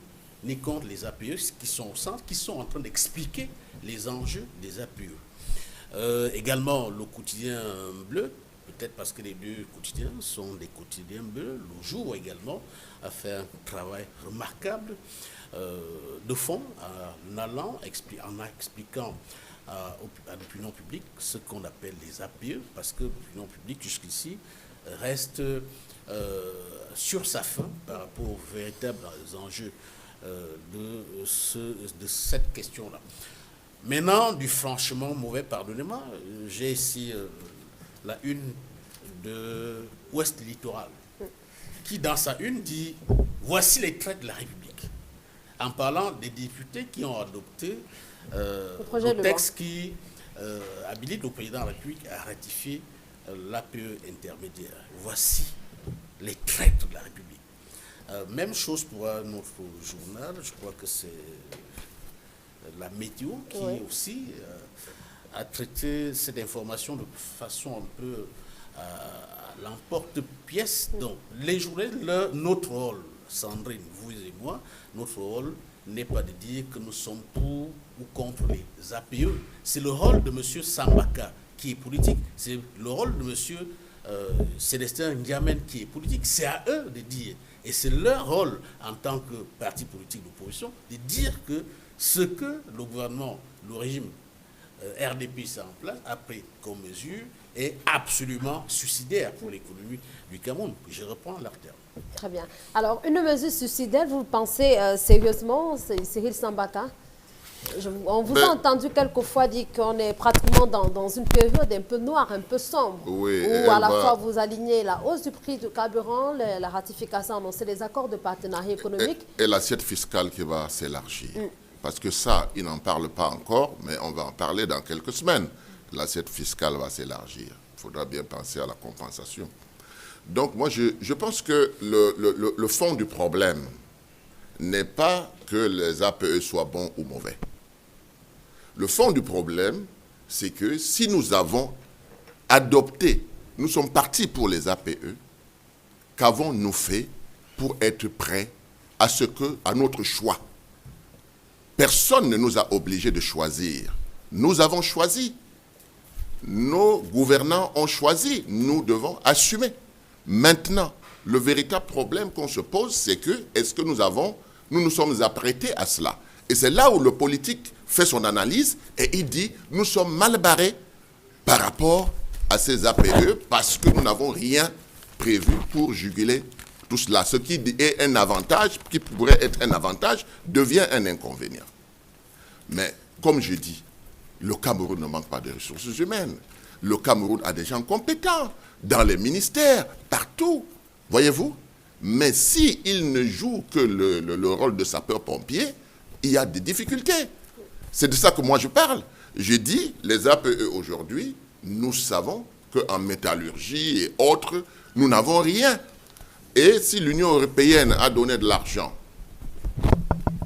ni contre les APE, qui sont au centre, qui sont en train d'expliquer les enjeux des APE. Également, le quotidien bleu, peut-être parce que les deux quotidiens sont des quotidiens bleus, le jour également a fait un travail remarquable de fond en expliquant à l'opinion publique ce qu'on appelle les APE, parce que l'opinion publique jusqu'ici reste sur sa faim par rapport aux véritables enjeux de cette question-là. Maintenant, du franchement mauvais, pardonnez-moi, j'ai ici la une de Ouest Littoral, qui dans sa une dit « Voici les traits de la République », en parlant des députés qui ont adopté le texte qui habilite le président de la République à ratifier l'APE intermédiaire. Voici les traits de la République. Même chose pour notre journal, je crois que c'est la météo qui aussi a traité cette information de façon un peu à l'emporte-pièce. Donc, les journalistes, notre rôle, Sandrine, vous et moi, notre rôle n'est pas de dire que nous sommes pour ou contre les APE. C'est le rôle de M. Sambaka qui est politique. C'est le rôle de M. Célestin N'Djamène qui est politique. C'est à eux de dire. Et c'est leur rôle en tant que parti politique d'opposition de dire que ce que le gouvernement, le régime RDP a pris comme mesure est absolument suicidaire pour l'économie du Cameroun. Je reprends leur terme. Très bien. Alors, une mesure suicidaire, vous pensez sérieusement, Cyril Sambaka? On vous a entendu quelquefois dire qu'on est pratiquement dans une période un peu noire, un peu sombre, oui, où à la fois vous alignez la hausse du prix du carburant, la ratification annoncée des accords de partenariat économique. Et l'assiette fiscale qui va s'élargir. Parce que ça, ils n'en parlent pas encore, mais on va en parler dans quelques semaines. L'assiette fiscale va s'élargir. Il faudra bien penser à la compensation. Donc moi, je pense que le fond du problème n'est pas que les APE soient bons ou mauvais. Le fond du problème, c'est que si nous avons adopté, nous sommes partis pour les APE, qu'avons-nous fait pour être prêts à notre choix? Personne ne nous a obligés de choisir. Nous avons choisi. Nos gouvernants ont choisi. Nous devons assumer. Maintenant, le véritable problème qu'on se pose, c'est que, est-ce que nous nous sommes apprêtés à cela? Et c'est là où le politique fait son analyse et il dit, nous sommes mal barrés par rapport à ces APE parce que nous n'avons rien prévu pour juguler tout cela. Ce qui est un avantage, qui pourrait être un avantage, devient un inconvénient. Mais, comme je dis, le Cameroun ne manque pas de ressources humaines. Le Cameroun a des gens compétents dans les ministères, partout, voyez-vous. Mais s'il ne joue que le rôle de sapeur-pompier, il y a des difficultés. C'est de ça que moi je parle. Je dis, les APE aujourd'hui, nous savons qu'en métallurgie et autres, nous n'avons rien. Et si l'Union européenne a donné de l'argent,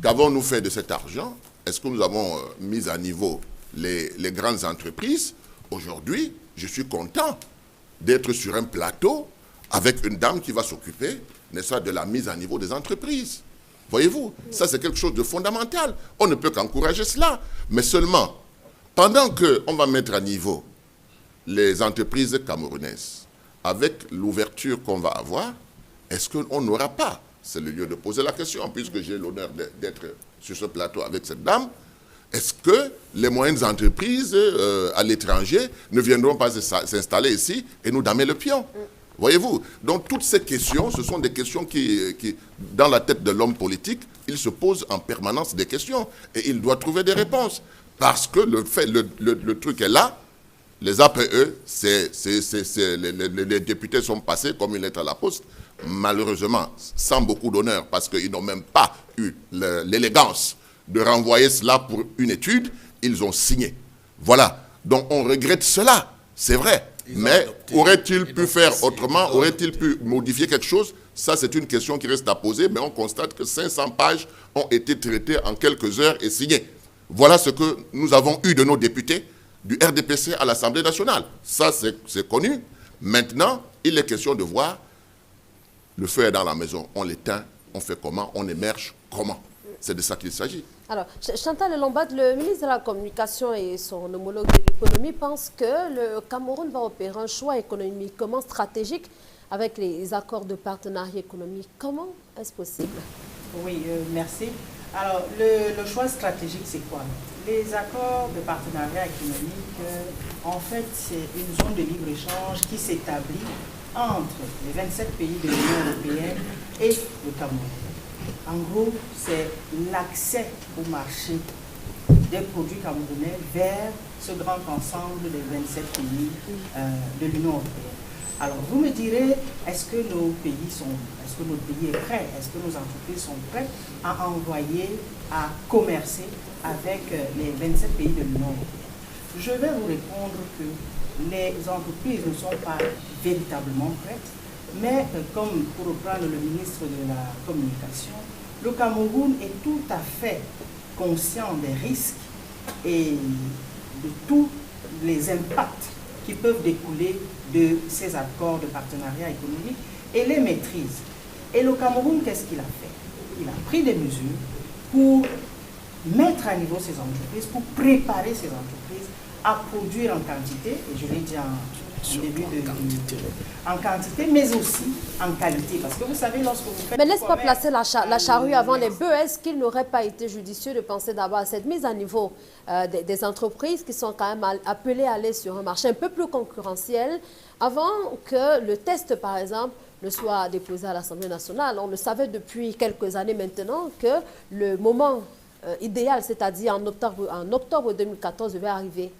qu'avons-nous fait de cet argent? Est-ce que nous avons mis à niveau les grandes entreprises? Aujourd'hui, je suis content d'être sur un plateau avec une dame qui va s'occuper, n'est-ce pas, de la mise à niveau des entreprises. Voyez-vous, ça c'est quelque chose de fondamental. On ne peut qu'encourager cela. Mais seulement, pendant qu'on va mettre à niveau les entreprises camerounaises, avec l'ouverture qu'on va avoir, est-ce qu'on n'aura pas, c'est le lieu de poser la question, puisque j'ai l'honneur d'être sur ce plateau avec cette dame, est-ce que les moyennes entreprises à l'étranger ne viendront pas s'installer ici et nous damer le pion? Voyez-vous? Donc toutes ces questions, ce sont des questions qui, dans la tête de l'homme politique, il se pose en permanence des questions et il doit trouver des réponses. Parce que le truc est là, les APE, les députés sont passés comme une lettre à la poste, malheureusement, sans beaucoup d'honneur, parce qu'ils n'ont même pas eu l'élégance de renvoyer cela pour une étude, ils ont signé. Voilà. Donc on regrette cela, c'est vrai. Mais aurait-il pu faire autrement? Aurait-il pu modifier quelque chose? Ça, c'est une question qui reste à poser, mais on constate que 500 pages ont été traitées en quelques heures et signées. Voilà ce que nous avons eu de nos députés du RDPC à l'Assemblée nationale. Ça, c'est connu. Maintenant, il est question de voir, le feu est dans la maison, on l'éteint, on fait comment, on émerge comment. C'est de ça qu'il s'agit. Alors, Chantal Lombard, le ministre de la Communication et son homologue de l'économie pense que le Cameroun va opérer un choix économiquement stratégique avec les accords de partenariat économique. Comment est-ce possible? Oui, merci. Alors, le choix stratégique, c'est quoi? Les accords de partenariat économique, en fait, c'est une zone de libre-échange qui s'établit entre les 27 pays de l'Union européenne et le Cameroun. En gros, c'est l'accès au marché des produits camerounais vers ce grand ensemble des 27 pays de l'Union européenne. Alors, vous me direz, est-ce que notre pays est prêt? Est-ce que nos entreprises sont prêtes à envoyer, à commercer avec les 27 pays de l'Union européenne? Je vais vous répondre que les entreprises ne sont pas véritablement prêtes, mais comme pour reprendre le ministre de la Communication, le Cameroun est tout à fait conscient des risques et de tous les impacts qui peuvent découler de ces accords de partenariat économique et les maîtrise. Et le Cameroun, qu'est-ce qu'il a fait? Il a pris des mesures pour mettre à niveau ces entreprises, pour préparer ces entreprises à produire en quantité, et je l'ai dit en quantité, mais aussi en qualité. Parce que vous savez, lorsque vous faites... Mais n'est-ce pas placer la charrue avant les bœufs? Est-ce qu'il n'aurait pas été judicieux de penser d'abord à cette mise à niveau des entreprises qui sont quand même appelées à aller sur un marché un peu plus concurrentiel avant que le test, par exemple, ne soit déposé à l'Assemblée nationale? On le savait depuis quelques années maintenant que le moment idéal, c'est-à-dire en octobre 2014, devait arriver.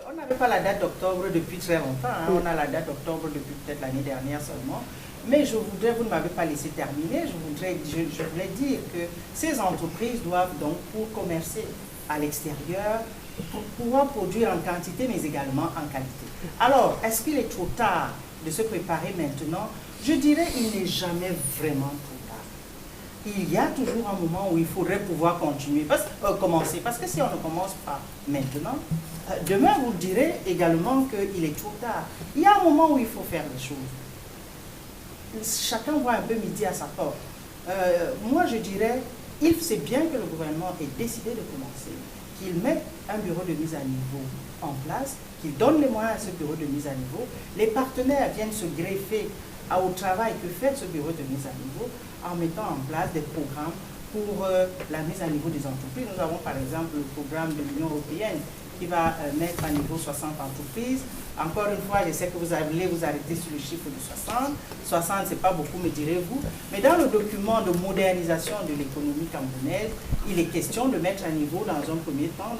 On n'avait pas la date d'octobre depuis très longtemps, hein. On a la date d'octobre depuis peut-être l'année dernière seulement. Mais vous ne m'avez pas laissé terminer, je voulais dire que ces entreprises doivent donc, pour commercer à l'extérieur, pour pouvoir produire en quantité, mais également en qualité. Alors, est-ce qu'il est trop tard de se préparer maintenant? Je dirais qu'il n'est jamais vraiment trop tard. Il y a toujours un moment où il faudrait pouvoir commencer. Parce que si on ne commence pas maintenant, demain vous direz également qu'il est trop tard. Il y a un moment où il faut faire les choses. Chacun voit un peu midi à sa porte. Moi je dirais, c'est bien que le gouvernement ait décidé de commencer, qu'il mette un bureau de mise à niveau en place, qu'il donne les moyens à ce bureau de mise à niveau. Les partenaires viennent se greffer au travail que fait ce bureau de mise à niveau en mettant en place des programmes pour la mise à niveau des entreprises. Nous avons par exemple le programme de l'Union européenne qui va mettre à niveau 60 entreprises. Encore une fois, je sais que vous allez vous arrêter sur le chiffre de 60. 60, ce n'est pas beaucoup, me direz-vous. Mais dans le document de modernisation de l'économie camerounaise, il est question de mettre à niveau, dans un premier temps,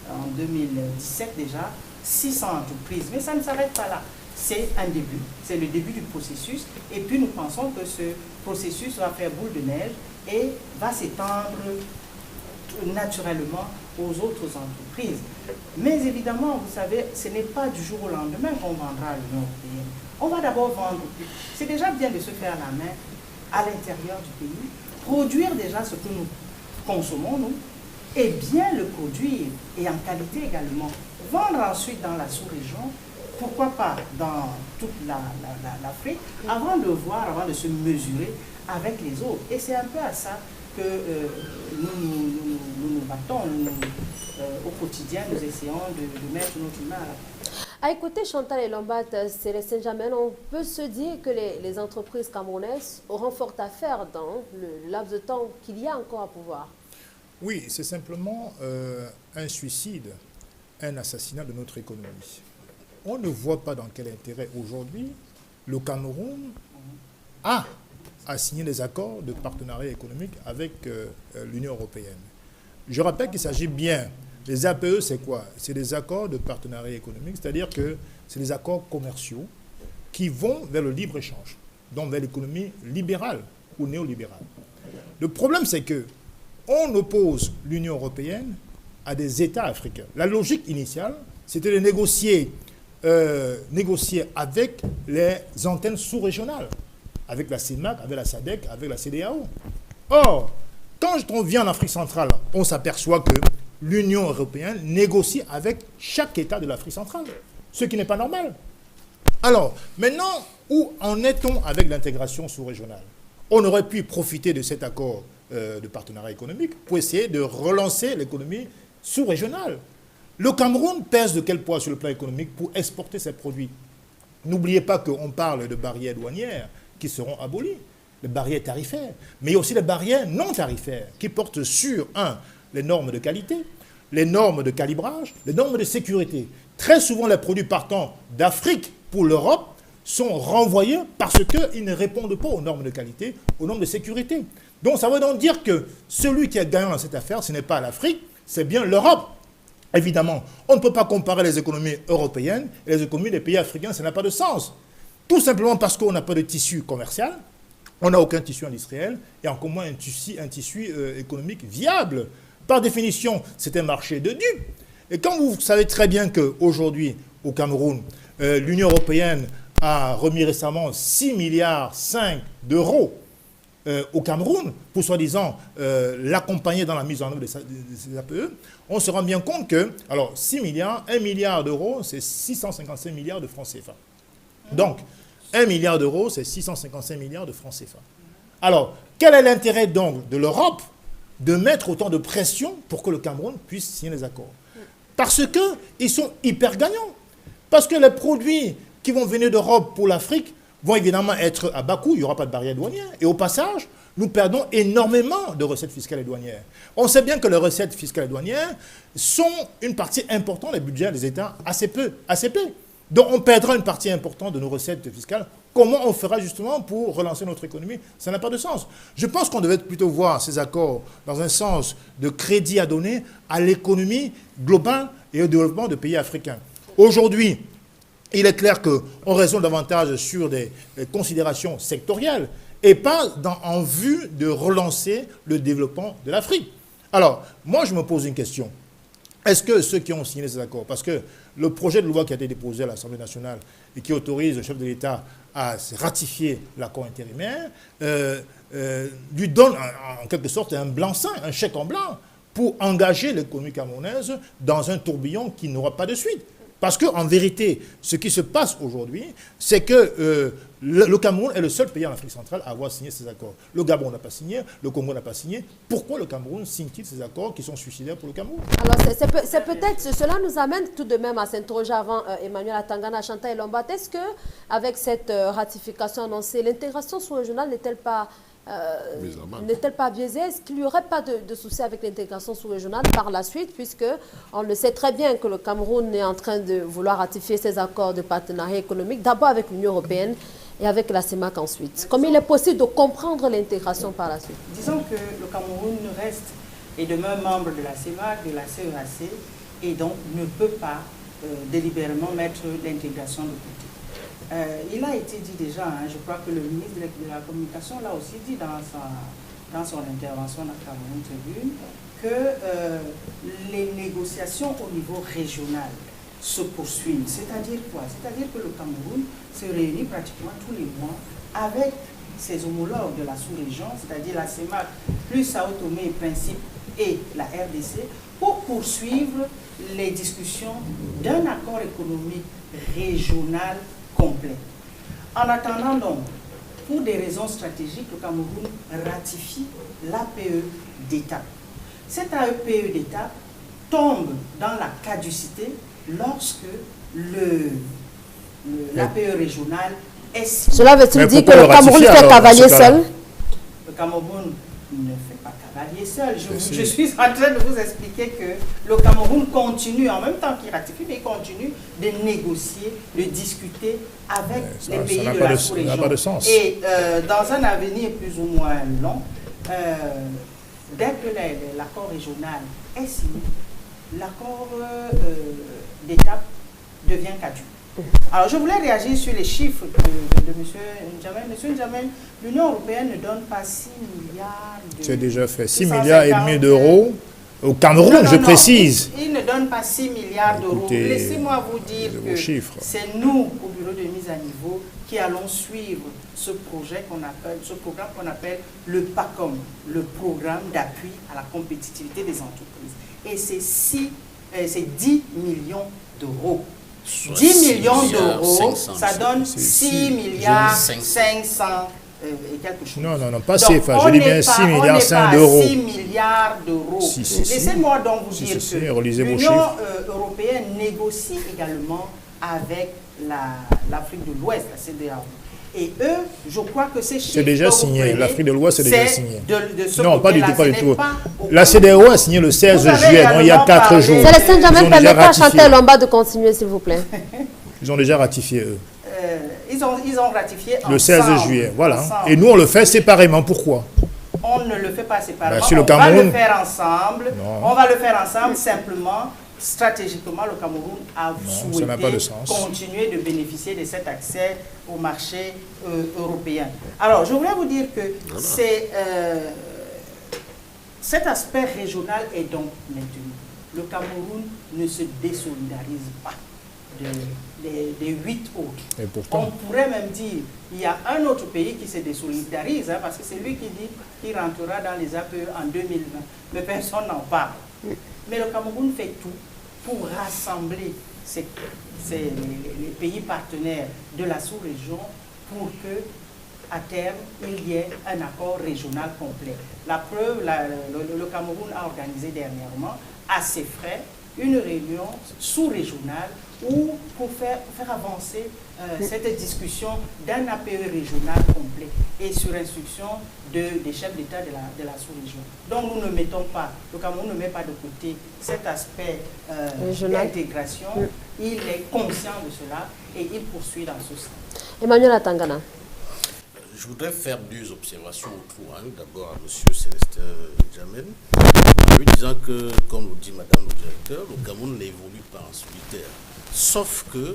en 2017 déjà, 600 entreprises. Mais ça ne s'arrête pas là. C'est un début, c'est le début du processus. Et puis nous pensons que ce processus va faire boule de neige et va s'étendre naturellement aux autres entreprises. Mais évidemment, vous savez, ce n'est pas du jour au lendemain qu'on vendra à l'Union européenne. On va d'abord vendre. C'est déjà bien de se faire la main à l'intérieur du pays, produire déjà ce que nous consommons, nous, et bien le produire, et en qualité également. Vendre ensuite dans la sous-région, pourquoi pas dans toute l'Afrique, avant de voir, avant de se mesurer avec les autres. Et c'est un peu à ça que nous battons. Au quotidien, nous essayons de mettre notre main à la... À écouter Chantal et Lombat, Célestin Jamel, on peut se dire que les entreprises camerounaises auront fort à faire dans le laps de temps qu'il y a encore à pouvoir. Oui, c'est simplement un suicide, un assassinat de notre économie. On ne voit pas dans quel intérêt aujourd'hui le Cameroun a signé des accords de partenariat économique avec l'Union européenne. Je rappelle qu'il s'agit bien, les APE c'est quoi? C'est des accords de partenariat économique, c'est-à-dire que c'est des accords commerciaux qui vont vers le libre-échange, donc vers l'économie libérale ou néolibérale. Le problème c'est que on oppose l'Union européenne à des États africains. La logique initiale, c'était de négocier avec les antennes sous-régionales, avec la CEMAC, avec la SADC, avec la CEDEAO. Or, quand on vient en Afrique centrale, on s'aperçoit que l'Union européenne négocie avec chaque État de l'Afrique centrale, ce qui n'est pas normal. Alors, maintenant, où en est-on avec l'intégration sous-régionale? On aurait pu profiter de cet accord de partenariat économique pour essayer de relancer l'économie sous-régionale. Le Cameroun pèse de quel poids sur le plan économique pour exporter ses produits? N'oubliez pas qu'on parle de barrières douanières qui seront abolies, les barrières tarifaires, mais il y a aussi les barrières non tarifaires qui portent sur, les normes de qualité, les normes de calibrage, les normes de sécurité. Très souvent, les produits partant d'Afrique pour l'Europe sont renvoyés parce qu'ils ne répondent pas aux normes de qualité, aux normes de sécurité. Donc ça veut donc dire que celui qui est gagnant dans cette affaire, ce n'est pas l'Afrique, c'est bien l'Europe. Évidemment, on ne peut pas comparer les économies européennes et les économies des pays africains, ça n'a pas de sens. Tout simplement parce qu'on n'a pas de tissu commercial, on n'a aucun tissu industriel et encore moins un tissu économique viable. Par définition, c'est un marché de dupes. Et quand vous savez très bien qu'aujourd'hui, au Cameroun, l'Union européenne a remis récemment 6,5 milliards d'euros au Cameroun, pour soi-disant l'accompagner dans la mise en œuvre de ces APE, on se rend bien compte que, alors 6 milliards, 1 milliard d'euros, c'est 655 milliards de francs CFA. Donc, 1 milliard d'euros, c'est 655 milliards de francs CFA. Alors, quel est l'intérêt donc de l'Europe de mettre autant de pression pour que le Cameroun puisse signer les accords? Parce qu'ils sont hyper gagnants. Parce que les produits qui vont venir d'Europe pour l'Afrique vont évidemment être à bas coût, il n'y aura pas de barrière douanière. Et au passage, nous perdons énormément de recettes fiscales et douanières. On sait bien que les recettes fiscales et douanières sont une partie importante des budgets des États ACP. Donc on perdra une partie importante de nos recettes fiscales. Comment on fera justement pour relancer notre économie? Ça n'a pas de sens. Je pense qu'on devait plutôt voir ces accords dans un sens de crédit à donner à l'économie globale et au développement de pays africains. Aujourd'hui, il est clair qu'on raisonne davantage sur des considérations sectorielles et pas en vue de relancer le développement de l'Afrique. Alors, moi, je me pose une question. Est-ce que ceux qui ont signé ces accords, parce que le projet de loi qui a été déposé à l'Assemblée nationale et qui autorise le chef de l'État à ratifier l'accord intérimaire, lui donne en quelque sorte un blanc-seing, un chèque en blanc, pour engager l'économie camerounaise dans un tourbillon qui n'aura pas de suite. Parce qu'en vérité, ce qui se passe aujourd'hui, c'est que le Cameroun est le seul pays en Afrique centrale à avoir signé ces accords. Le Gabon n'a pas signé, le Congo n'a pas signé. Pourquoi le Cameroun signe-t-il ces accords qui sont suicidaires pour le Cameroun? Alors, c'est peut-être, cela nous amène tout de même à s'interroger avant Emmanuel Atangana, Chantal Lombat. Est-ce qu'avec cette ratification annoncée, l'intégration sous-régionale n'est-elle pas biaisée? Est-ce qu'il n'y aurait pas de souci avec l'intégration sous-régionale par la suite, puisque on le sait très bien que le Cameroun est en train de vouloir ratifier ces accords de partenariat économique, d'abord avec l'Union européenne et avec la CEMAC ensuite. Comme il est possible de comprendre l'intégration par la suite? Disons que le Cameroun reste et demeure membre de la CEMAC, de la CEAC, et donc ne peut pas délibérément mettre l'intégration de côté. Il a été dit déjà, je crois que le ministre de la Communication l'a aussi dit dans son intervention à Cameroun Tribune, que les négociations au niveau régional se poursuivent. C'est-à-dire quoi? C'est-à-dire que le Cameroun se réunit pratiquement tous les mois avec ses homologues de la sous-région, c'est-à-dire la CEMAC, plus Sao Tomé et Principe et la RDC, pour poursuivre les discussions d'un accord économique régional complet. En attendant donc, pour des raisons stratégiques, le Cameroun ratifie l'APE d'étape. Cette APE d'étape tombe dans la caducité lorsque l'APE régional est signé. Cela veut-il dire que le Cameroun fait cavalier seul? Le Cameroun ne fait pas cavalier seul. Je suis en train de vous expliquer que le Cameroun continue, en même temps qu'il ratifie, mais il continue de négocier, de discuter avec les pays de la sous-région. Ça n'a pas de sens. Et dans un avenir plus ou moins long, dès que l'accord régional est signé, l'accord d'étape devient caduc. Alors, je voulais réagir sur les chiffres de M. N'Djamena. M. N'Djamena, l'Union européenne ne donne pas 6 milliards de... C'est déjà fait. 6 milliards et demi d'euros au Cameroun, je précise. Il ne donne pas 6 milliards d'euros. Laissez-moi vous dire que c'est nous, au bureau de mise à niveau, qui allons suivre ce projet ce programme qu'on appelle le PACOM, le programme d'appui à la compétitivité des entreprises. Et c'est 10 millions d'euros. 10 millions d'euros, ça donne 6 milliards 500 et quelque chose. Non, pas CFA, je dis bien 6 milliards 5 d'euros. 6 milliards d'euros. Laissez-moi donc vous dire que l'Union européenne négocie également avec l'Afrique de l'Ouest, la CEDEAO. Et eux, je crois que ces chiffres... C'est déjà signé, l'Afrique de l'Ouest, c'est déjà signé. Non, pas du tout. La CEDEAO a signé le 16 juillet, donc il y a 4 jours. Célestin N'Djamena, permettez à Chantal Lombat de continuer, s'il vous plaît. Ils ont déjà ratifié, eux. Ils ont ratifié le 16 juillet, voilà. Ensemble. Et nous, on le fait séparément. Pourquoi? On ne le fait pas séparément. Si le Cameroun... On va le faire ensemble. Non. On va le faire ensemble simplement. Stratégiquement, le Cameroun a souhaité continuer de bénéficier de cet accès au marché européen. Alors, je voulais vous dire que cet aspect régional est donc maintenu. Le Cameroun ne se désolidarise pas des 8 autres. Et pourtant, on pourrait même dire qu'il y a un autre pays qui se désolidarise, parce que c'est lui qui dit qu'il rentrera dans les APE en 2020. Mais personne n'en parle. Mais le Cameroun fait tout pour rassembler les pays partenaires de la sous-région pour que, à terme, il y ait un accord régional complet. La preuve, le Cameroun a organisé dernièrement, à ses frais, une réunion sous-régionale pour faire avancer cette discussion d'un APE régional complet et sur instruction des chefs d'État de la sous-région. Donc nous ne mettons pas, le Cameroun ne met pas de côté cet aspect d'intégration. Il est conscient de cela et il poursuit dans ce sens. Emmanuel Atangana. Je voudrais faire 2 observations autour. D'abord à M. Célestin N'Djamena, en lui disant que, comme le dit Madame le directeur, le Cameroun n'évolue pas en solitaire. Sauf que,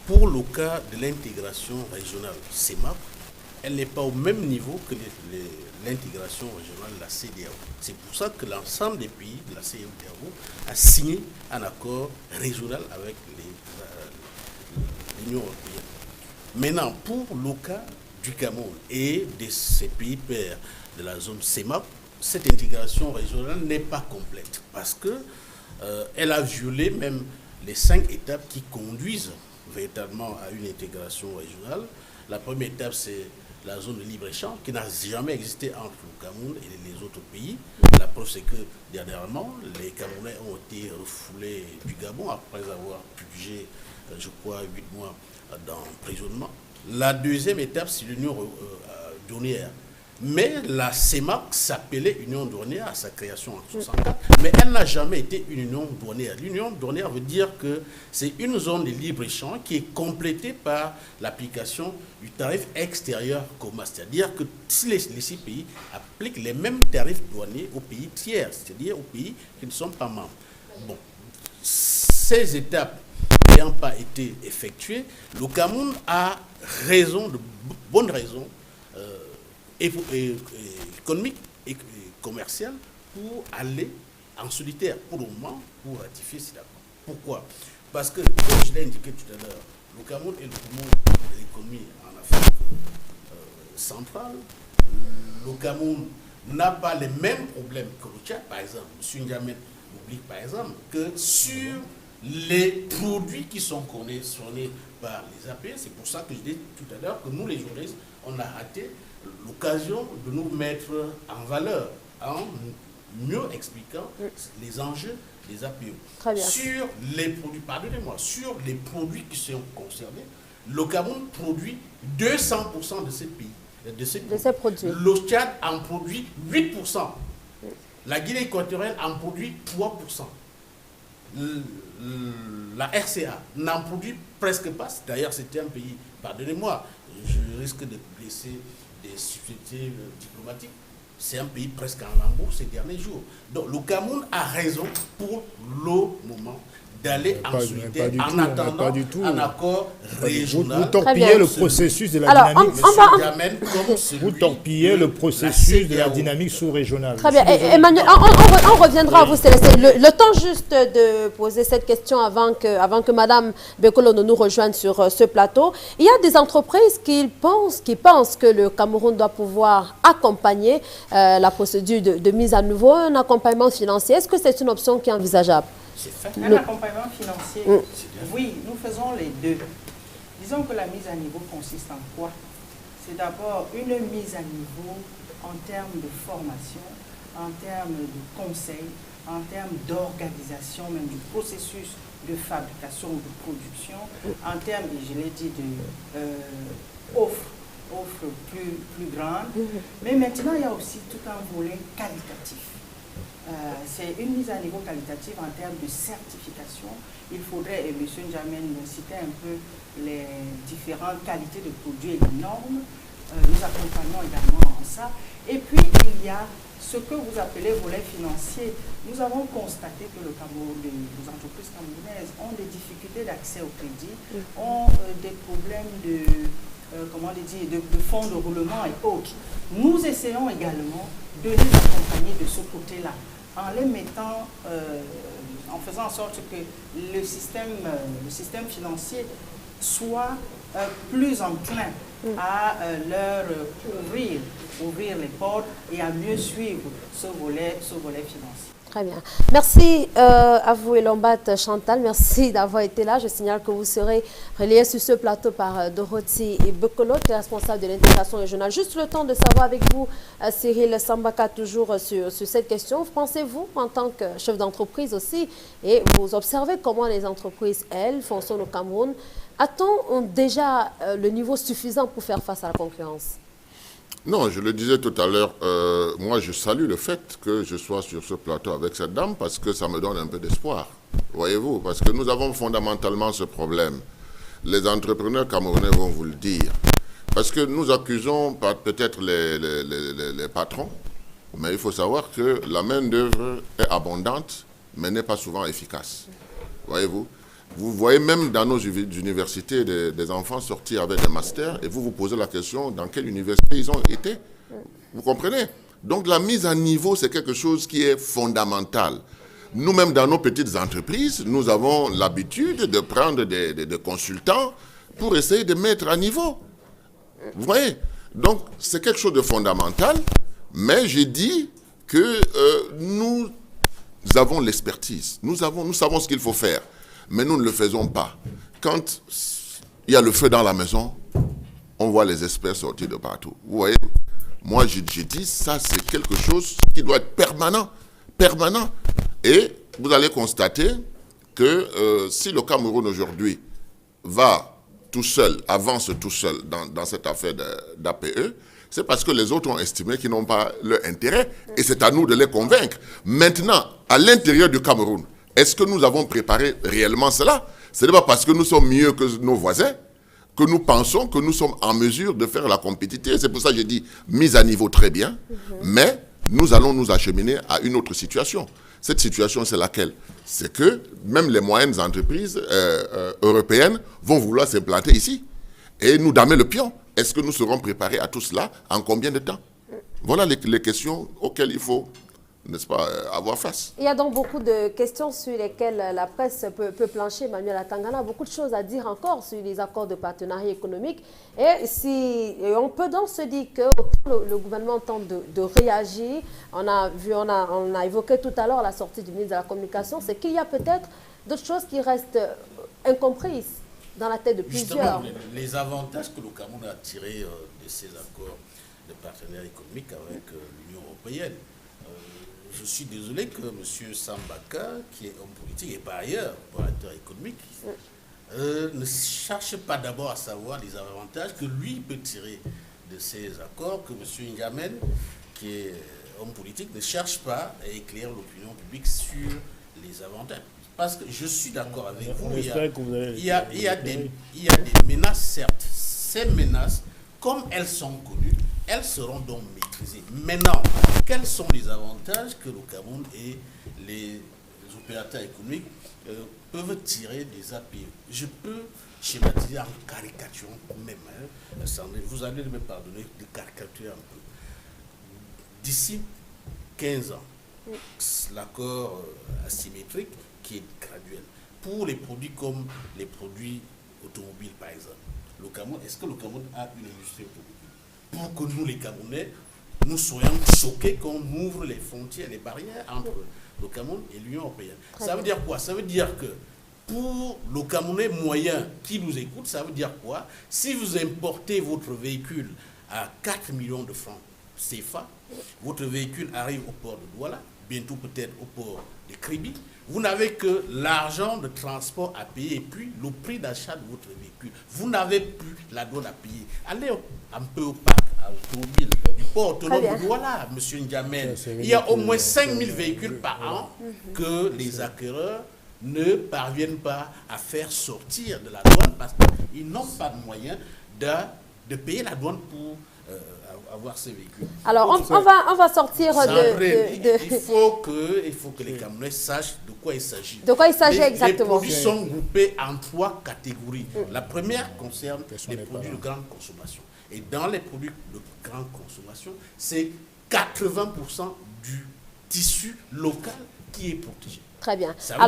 pour le cas de l'intégration régionale CEMAC, elle n'est pas au même niveau que l'intégration régionale de la CEDEAO. C'est pour ça que l'ensemble des pays de la CEDEAO a signé un accord régional avec l'Union européenne. Maintenant, pour le cas du Cameroun et de ces pays pairs de la zone CEMAC, cette intégration régionale n'est pas complète parce que elle a violé même les 5 étapes qui conduisent véritablement à une intégration régionale. La première étape, c'est la zone de libre-échange qui n'a jamais existé entre le Cameroun et les autres pays. La preuve, c'est que dernièrement, les Camerounais ont été refoulés du Gabon après avoir purgé, je crois, 8 mois d'emprisonnement. La deuxième étape, c'est l'union douanière. Mais la CEMAC s'appelait Union douanière à sa création en 1964, mais elle n'a jamais été une union douanière. L'union douanière veut dire que c'est une zone de libre-échange qui est complétée par l'application du tarif extérieur commun. C'est-à-dire que si les 6 pays appliquent les mêmes tarifs douaniers aux pays tiers, c'est-à-dire aux pays qui ne sont pas membres. Bon, ces étapes n'ayant pas été effectuées, le Cameroun a raison, de bonnes raisons, économique et commercial pour aller en solitaire pour le moment pour ratifier cet accord. Pourquoi? Parce que, comme je l'ai indiqué tout à l'heure, le Cameroun est le poumon de l'économie en Afrique centrale. Le Cameroun n'a pas les mêmes problèmes que le Tchad, par exemple. M. N'Djamena oublie par exemple que sur les produits qui sont conditionnés par les APS, c'est pour ça que je dis tout à l'heure que nous les journalistes, on a raté l'occasion de nous mettre en valeur en mieux expliquant les enjeux des APE. Très bien. Sur les produits, pardonnez-moi, sur les produits qui sont concernés, le Cameroun produit 200% de ces pays. De ces produits. Le Tchad en produit 8%. La Guinée équatoriale en produit 3%. La RCA n'en produit presque pas. D'ailleurs, c'était un pays, pardonnez-moi, je risque de blesser des sociétés diplomatiques. C'est un pays presque en lambeaux ces derniers jours. Donc le Cameroun a raison pour le moment d'aller en solitaire en attendant un accord régional. Vous torpillez le processus de la dynamique. Vous torpillez le processus de la dynamique sous-régionale. Très bien. Emmanuel, on reviendra à vous, Célestin. Le temps juste de poser cette question avant que Mme Bekolo ne nous rejoigne sur ce plateau. Il y a des entreprises qui pensent que le Cameroun doit pouvoir accompagner la procédure de mise à niveau, un accompagnement financier. Est-ce que c'est une option qui est envisageable? Un accompagnement financier, oui, nous faisons les deux. Disons que la mise à niveau consiste en quoi? C'est d'abord une mise à niveau en termes de formation, en termes de conseil, en termes d'organisation, même du processus de fabrication ou de production, en termes, et je l'ai dit, offre plus grande. Mais maintenant, il y a aussi tout un volet qualitatif. C'est une mise à niveau qualitative en termes de certification. Il faudrait, et M. N'Djamena citait un peu les différentes qualités de produits et les normes. Nous accompagnons également en ça. Et puis, il y a ce que vous appelez volet financier. Nous avons constaté que les entreprises camerounaises ont des difficultés d'accès au crédit, ont des problèmes de fonds de roulement et autres. Nous essayons également de les accompagner de ce côté-là, en les mettant, en faisant en sorte que le système financier soit plus enclin à leur ouvrir les portes et à mieux suivre ce volet financier. Très bien. Merci à vous, Elombat Chantal. Merci d'avoir été là. Je signale que vous serez relayé sur ce plateau par Dorothy Bekolo, qui est responsable de l'intégration régionale. Juste le temps de savoir avec vous, Cyril Sambaka, toujours sur cette question. Pensez-vous, en tant que chef d'entreprise aussi, et vous observez comment les entreprises, elles, fonctionnent au Cameroun, a-t-on déjà le niveau suffisant pour faire face à la concurrence? Non, je le disais tout à l'heure, moi je salue le fait que je sois sur ce plateau avec cette dame parce que ça me donne un peu d'espoir, voyez-vous, parce que nous avons fondamentalement ce problème. Les entrepreneurs camerounais vont vous le dire, parce que nous accusons peut-être les patrons, mais il faut savoir que la main-d'œuvre est abondante, mais n'est pas souvent efficace, voyez-vous. Vous voyez même dans nos universités des enfants sortis avec des masters et vous vous posez la question dans quelle université ils ont été. Vous comprenez? Donc la mise à niveau, c'est quelque chose qui est fondamental. Nous-mêmes, dans nos petites entreprises, nous avons l'habitude de prendre des consultants pour essayer de mettre à niveau. Vous voyez? Donc c'est quelque chose de fondamental, mais j'ai dit que nous avons l'expertise. Nous savons ce qu'il faut faire. Mais nous ne le faisons pas. Quand il y a le feu dans la maison, on voit les experts sortir de partout. Vous voyez, moi j'ai dit, ça c'est quelque chose qui doit être permanent. Permanent. Et vous allez constater que si le Cameroun aujourd'hui va tout seul, avance tout seul dans cette affaire d'APE, c'est parce que les autres ont estimé qu'ils n'ont pas leur intérêt et c'est à nous de les convaincre. Maintenant, à l'intérieur du Cameroun, est-ce que nous avons préparé réellement cela? Ce n'est pas parce que nous sommes mieux que nos voisins que nous pensons que nous sommes en mesure de faire la compétitivité. C'est pour ça que j'ai dit mise à niveau très bien, mais nous allons nous acheminer à une autre situation. Cette situation, c'est laquelle? C'est que même les moyennes entreprises européennes vont vouloir s'implanter ici et nous damer le pion. Est-ce que nous serons préparés à tout cela? En combien de temps? Voilà les questions auxquelles il faut, n'est-ce pas, avoir face. Il y a donc beaucoup de questions sur lesquelles la presse peut plancher, Manuel Atangana. Beaucoup de choses à dire encore sur les accords de partenariat économique. Et on peut donc se dire que le gouvernement tente de réagir. On a évoqué tout à l'heure la sortie du ministre de la Communication. C'est qu'il y a peut-être d'autres choses qui restent incomprises dans la tête de plusieurs. Justement, les avantages que le Cameroun a tirés de ces accords de partenariat économique avec l'Union européenne. Je suis désolé que M. Sambaka, qui est homme politique et par ailleurs opérateur économique, ne cherche pas d'abord à savoir les avantages que lui peut tirer de ces accords, que M. N'Djamène, qui est homme politique, ne cherche pas à éclairer l'opinion publique sur les avantages. Parce que je suis d'accord avec vous, il y a des menaces, certes. Ces menaces, comme elles sont connues, elles seront donc maîtrisées. Maintenant, quels sont les avantages que le Cameroun et les opérateurs économiques peuvent tirer des APE? Je peux schématiser en caricature même. Vous allez me pardonner de caricaturer un peu. D'ici 15 ans, l'accord asymétrique qui est graduel, pour les produits comme les produits automobiles par exemple, le Cameroun, est-ce que le Cameroun a une industrie automobile? Pour que nous, les Camerounais, nous soyons choqués qu'on ouvre les frontières, les barrières entre le Cameroun et l'Union européenne. Ça veut dire quoi? Ça veut dire que pour le Camerounais moyen qui nous écoute, ça veut dire quoi? Si vous importez votre véhicule à 4 millions de francs CFA, votre véhicule arrive au port de Douala, bientôt peut-être au port de Kribi, vous n'avez que l'argent de transport à payer et puis le prix d'achat de votre véhicule. Vous n'avez plus la douane à payer. Allez un peu au parc automobile du port autonome de Douala, M. N'Djamène. Il y a au moins 5000 véhicules par an que les acquéreurs ne parviennent pas à faire sortir de la douane parce qu'ils n'ont pas de moyens de payer la douane pour avoir ces véhicules. Alors, on va sortir il faut que les Camerounais sachent de quoi il s'agit. De quoi il s'agit exactement? Les produits sont groupés en 3 catégories. La première concerne les produits de grande consommation. Et dans les produits de grande consommation, c'est 80% du tissu local qui est protégé. Très bien. Ça veut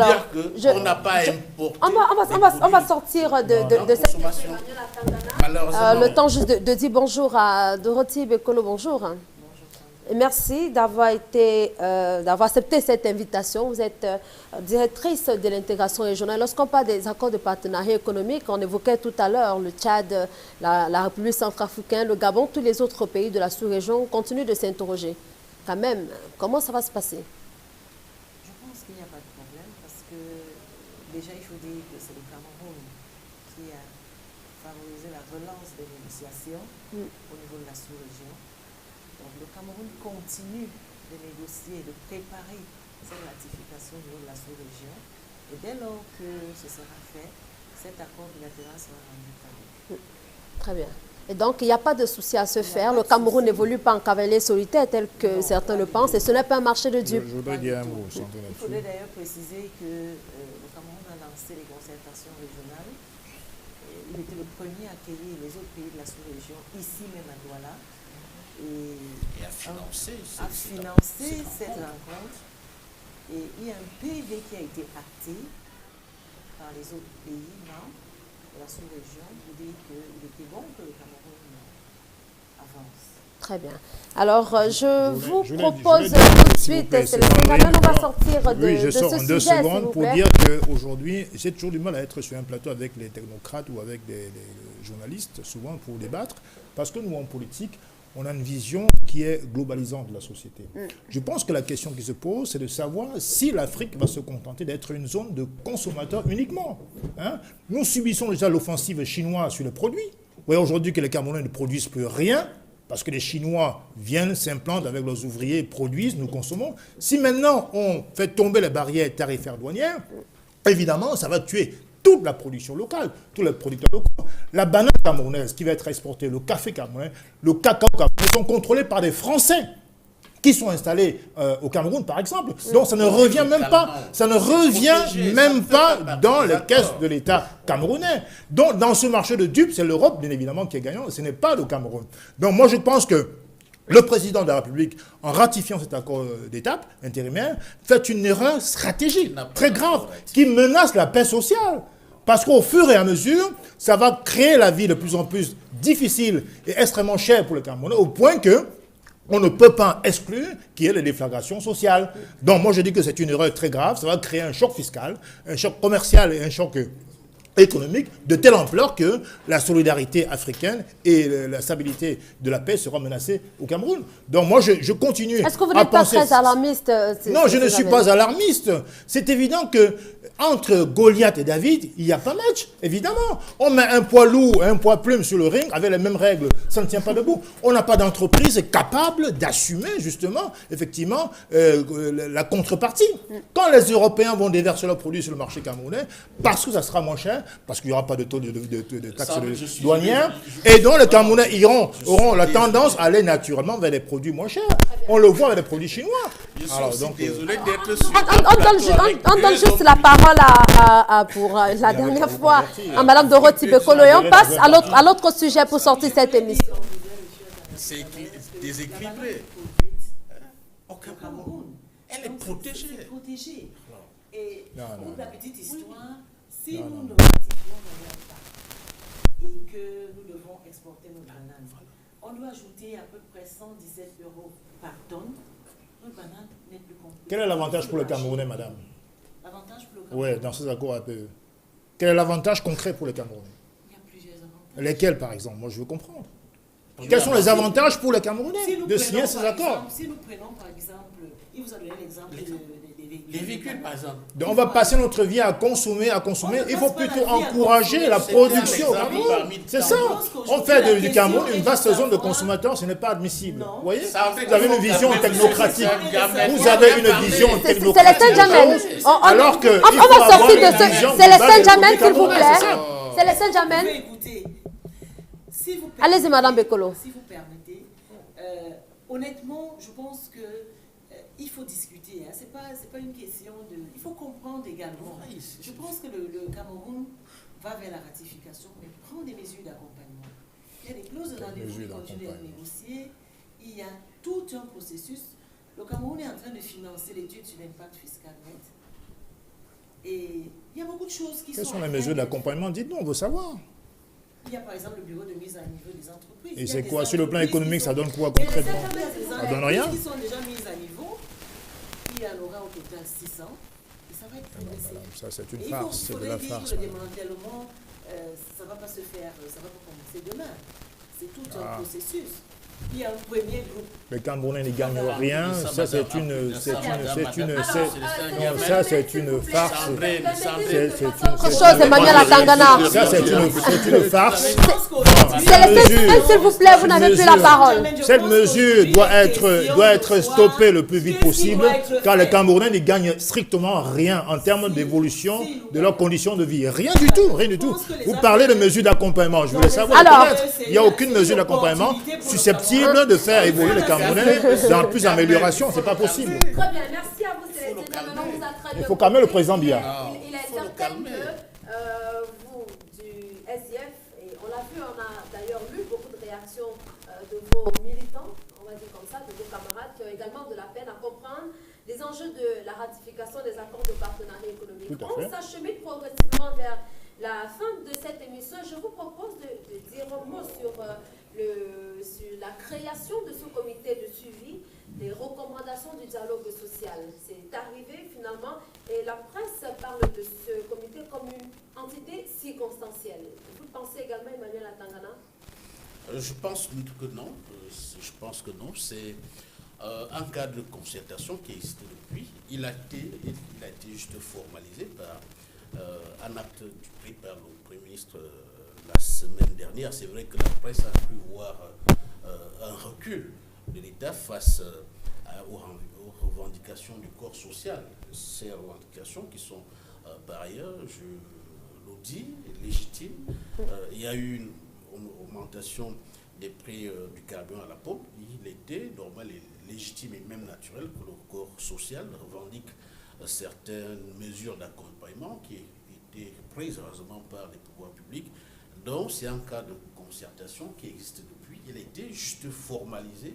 dire qu'on n'a pas importé. On va sortir de cette consommation. Malheureusement. le temps juste de dire bonjour à Dorothy Bekolo. Bonjour. Et merci d'avoir accepté cette invitation. Vous êtes directrice de l'intégration régionale. Lorsqu'on parle des accords de partenariat économique, on évoquait tout à l'heure le Tchad, la République centrafricaine, le Gabon, tous les autres pays de la sous-région continuent de s'interroger. Quand même, comment ça va se passer? Il n'y a pas de problème parce que déjà il faut dire que c'est le Cameroun qui a favorisé la relance des négociations au niveau de la sous-région. Donc le Cameroun continue de négocier et de préparer cette ratification au niveau de la sous-région. Et dès lors que ce sera fait, cet accord bilatéral sera rendu public. Très bien. Et donc, il n'y a pas de souci à se faire. Le Cameroun n'évolue pas en cavalier solitaire, tel que certains le pensent, et ce n'est pas un marché de dupes. Je voudrais dire un mot. Il faudrait d'ailleurs préciser que le Cameroun a lancé les concertations régionales. Il était le premier à accueillir les autres pays de la sous-région, ici même à Douala. Et à financer cette rencontre. Et il y a un PV qui a été acté par les autres pays membres de la sous-région pour dire qu'il était bon que le Cameroun avance. Très bien. Alors, je vous propose je l'ai dit, tout de s'il vous suite, plaît, c'est c'est le Sandrine. on va sortir de, Oui, je de sors ce en sujet, 2 s'il secondes vous pour plaît. dire qu'aujourd'hui, j'ai toujours du mal à être sur un plateau avec les technocrates ou avec des journalistes, souvent pour débattre, parce que nous, en politique, on a une vision qui est globalisante de la société. Je pense que la question qui se pose, c'est de savoir si l'Afrique va se contenter d'être une zone de consommateurs uniquement. Hein? Nous subissons déjà l'offensive chinoise sur les produits. Vous voyez aujourd'hui que les Camerounais ne produisent plus rien, parce que les Chinois viennent, s'implantent avec leurs ouvriers, produisent, nous consommons. Si maintenant on fait tomber les barrières tarifaires douanières, évidemment, ça va tuer toute la production locale, tous les producteurs locaux. La banane camerounaise qui va être exportée, le café camerounais, le cacao camerounais sont contrôlés par des Français qui sont installés au Cameroun, par exemple. Donc ça ne revient même pas, dans les caisses de l'État camerounais. Donc dans ce marché de dupes, c'est l'Europe, bien évidemment, qui est gagnante, ce n'est pas le Cameroun. Donc moi, je pense que le président de la République, en ratifiant cet accord d'étape intérimaire, fait une erreur stratégique très grave qui menace la paix sociale. Parce qu'au fur et à mesure, ça va créer la vie de plus en plus difficile et extrêmement chère pour les Camerounais, au point que on ne peut pas exclure qu'il y ait des déflagrations sociales. Donc moi je dis que c'est une erreur très grave, ça va créer un choc fiscal, un choc commercial et un choc économique de telle ampleur que la solidarité africaine et la stabilité de la paix seront menacées au Cameroun. Donc moi je continue à penser... Est-ce que vous n'êtes pas très alarmiste? Non, je ne suis pas alarmiste. C'est évident que entre Goliath et David, il n'y a pas match, évidemment. On met un poids lourd et un poids plume sur le ring avec les mêmes règles. Ça ne tient pas debout. On n'a pas d'entreprise capable d'assumer, justement, effectivement, la contrepartie. Quand les Européens vont déverser leurs produits sur le marché camerounais, parce que ça sera moins cher, parce qu'il n'y aura pas de taux de taxes douanières, et donc les Camerounais auront la tendance à aller naturellement vers des produits moins chers. On le voit avec les produits chinois. Alors, donc, désolé d'être on donne juste la parole pour la dernière fois à Mme Dorothy Bekolo et on passe à l'autre sujet pour sortir cette émission. C'est déséquilibré. Au Cameroun, elle est protégée. Et pour la petite histoire, si nous ne non. ratifions pas et que nous devons exporter nos bananes, on doit ajouter à peu près 117 € par tonne. Nos bananes n'est plus compris. Quel est l'avantage pour le Camerounais, madame? L'avantage pour le Camerounais? Oui, dans ces accords APE. Quel est l'avantage concret pour les Camerounais? Il y a plusieurs avantages. Lesquels, par exemple? Moi, je veux comprendre. Quels sont les avantages pour les Camerounais de signer ces accords? Si nous prenons, par exemple, il vous a donné l'exemple les véhicules, par exemple. Donc, on va passer notre vie à consommer. Il faut plutôt encourager la production au Cameroun. C'est ça. On fait du Cameroun une vaste zone de consommateurs, ce n'est pas admissible. Vous voyez? Vous avez une vision technocratique. Vous avez une vision technocratique. C'est les Saint-Germain. Alors que On va sortir de ce... C'est les Saint-Germain, s'il vous plaît. C'est les Saint-Germain. Allez-y, Madame Bekolo. Si vous permettez, honnêtement, je pense que il faut discuter. Hein. C'est pas une question de... Il faut comprendre également. Je pense que le Cameroun va vers la ratification, mais prend des mesures d'accompagnement. Il y a des clauses de rendez-vous qui continuent à négocier. Il y a tout un processus. Le Cameroun est en train de financer l'étude sur l'impact fiscal net. Et il y a beaucoup de choses qui sont... Quelles sont les mesures d'accompagnement? Dites-nous, on veut savoir. Il y a par exemple le bureau de mise à niveau des entreprises. Et c'est quoi? Sur le plan économique, ça donne quoi concrètement? Ça donne rien? Qui sont déjà mises à niveau. Il y en aura au total 600. Et ça va être progressif. Ça, c'est une farce. C'est de la farce. Le démantèlement, ça ne va pas se faire, ça ne va pas commencer demain. C'est tout un processus. Il y a un premier groupe. Les Camerounais ne gagnent rien. Ça, c'est une farce. Autre chose, Emmanuel Atangana. Ça, c'est une farce. C'est les Saint-Germain, s'il vous plaît, vous n'avez plus la parole. Cette mesure doit être stoppée le plus vite possible, car les Camerounais ne gagnent strictement rien en termes d'évolution de leurs conditions de vie. Rien du tout, rien du tout. Vous parlez de mesures d'accompagnement. Je voulais savoir. Il n'y a aucune mesure d'accompagnement susceptible de faire évoluer les Camerounais dans plus d'amélioration. C'est pas possible. Très bien, merci à vous, Célestine. Maintenant, vous a très bien. Il faut calmer le président Biya. Il est certain que vous, du SDF, et on l'a vu, on a d'ailleurs lu beaucoup de réactions de vos militants, on va dire comme ça, de vos camarades qui ont également de la peine à comprendre les enjeux de la ratification des accords de partenariat économique. On s'achemine progressivement vers la fin de cette émission. Je vous propose de dire un mot sur sur la création de ce comité de suivi des recommandations du dialogue social. C'est arrivé finalement et la presse parle de ce comité comme une entité circonstancielle. Vous pensez également, Emmanuel Atangana? Je pense que non. Je pense que non. C'est un cadre de concertation qui existe depuis. Il a été juste formalisé par un acte pris par le Premier ministre la semaine dernière. C'est vrai que la presse a pu voir un recul de l'État face aux revendications du corps social. Ces revendications qui sont par ailleurs, je le dis, légitimes. Il y a eu une augmentation des prix du carburant à la pompe. Il était normal et légitime et même naturel que le corps social revendique certaines mesures d'accompagnement qui étaient prises heureusement par les pouvoirs publics. Donc c'est un cas de concertation qui existe depuis. Il a été juste formalisé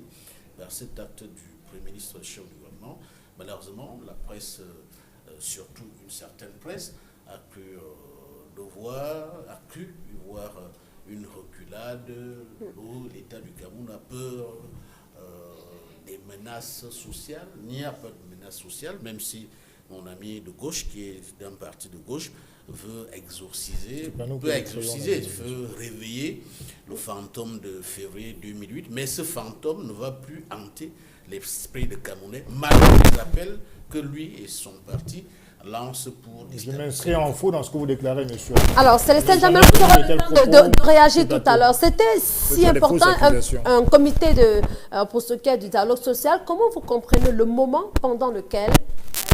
par cet acte du Premier ministre chef du gouvernement. Malheureusement, la presse, surtout une certaine presse, a cru voir une reculade où l'État du Cameroun a peur des menaces sociales. Il n'y a pas de menaces sociales, même si mon ami de gauche, qui est d'un parti de gauche, veut réveiller le fantôme de février 2008, mais ce fantôme ne va plus hanter l'esprit de Camerounais, malgré les appels que lui et son parti lancent pour... Je m'inscris en faux dans ce que vous déclarez, monsieur. Alors, Célestin Jamel, vous aurez le temps de réagir tout à l'heure. C'était si important, un comité pour ce qui est du dialogue social. Comment vous comprenez le moment pendant lequel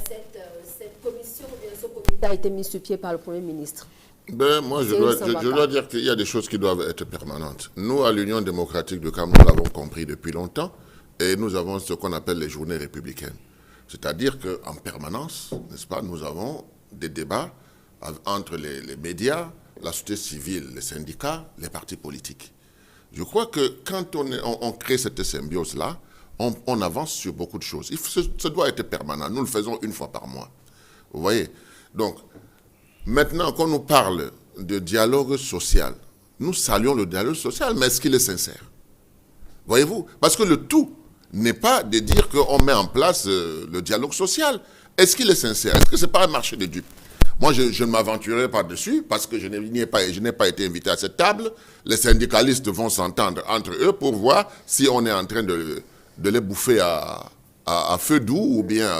cette commission, ce comité a été mis sur pied par le Premier ministre? Moi, je dois dire qu'il y a des choses qui doivent être permanentes. Nous, à l'Union démocratique de Cameroun, nous l'avons compris depuis longtemps, et nous avons ce qu'on appelle les journées républicaines. C'est-à-dire qu'en permanence, n'est-ce pas, nous avons des débats entre les médias, la société civile, les syndicats, les partis politiques. Je crois que quand on crée cette symbiose-là, on avance sur beaucoup de choses. Ça doit être permanent. Nous le faisons une fois par mois. Vous voyez? Donc, maintenant, quand nous parle de dialogue social, nous saluons le dialogue social, mais est-ce qu'il est sincère? Voyez-vous? Parce que le tout n'est pas de dire qu'on met en place le dialogue social. Est-ce qu'il est sincère? Est-ce que ce n'est pas un marché de dupes? Moi, je ne m'aventurerai pas dessus parce que je n'ai pas été invité à cette table. Les syndicalistes vont s'entendre entre eux pour voir si on est en train de les bouffer à feu doux ou bien...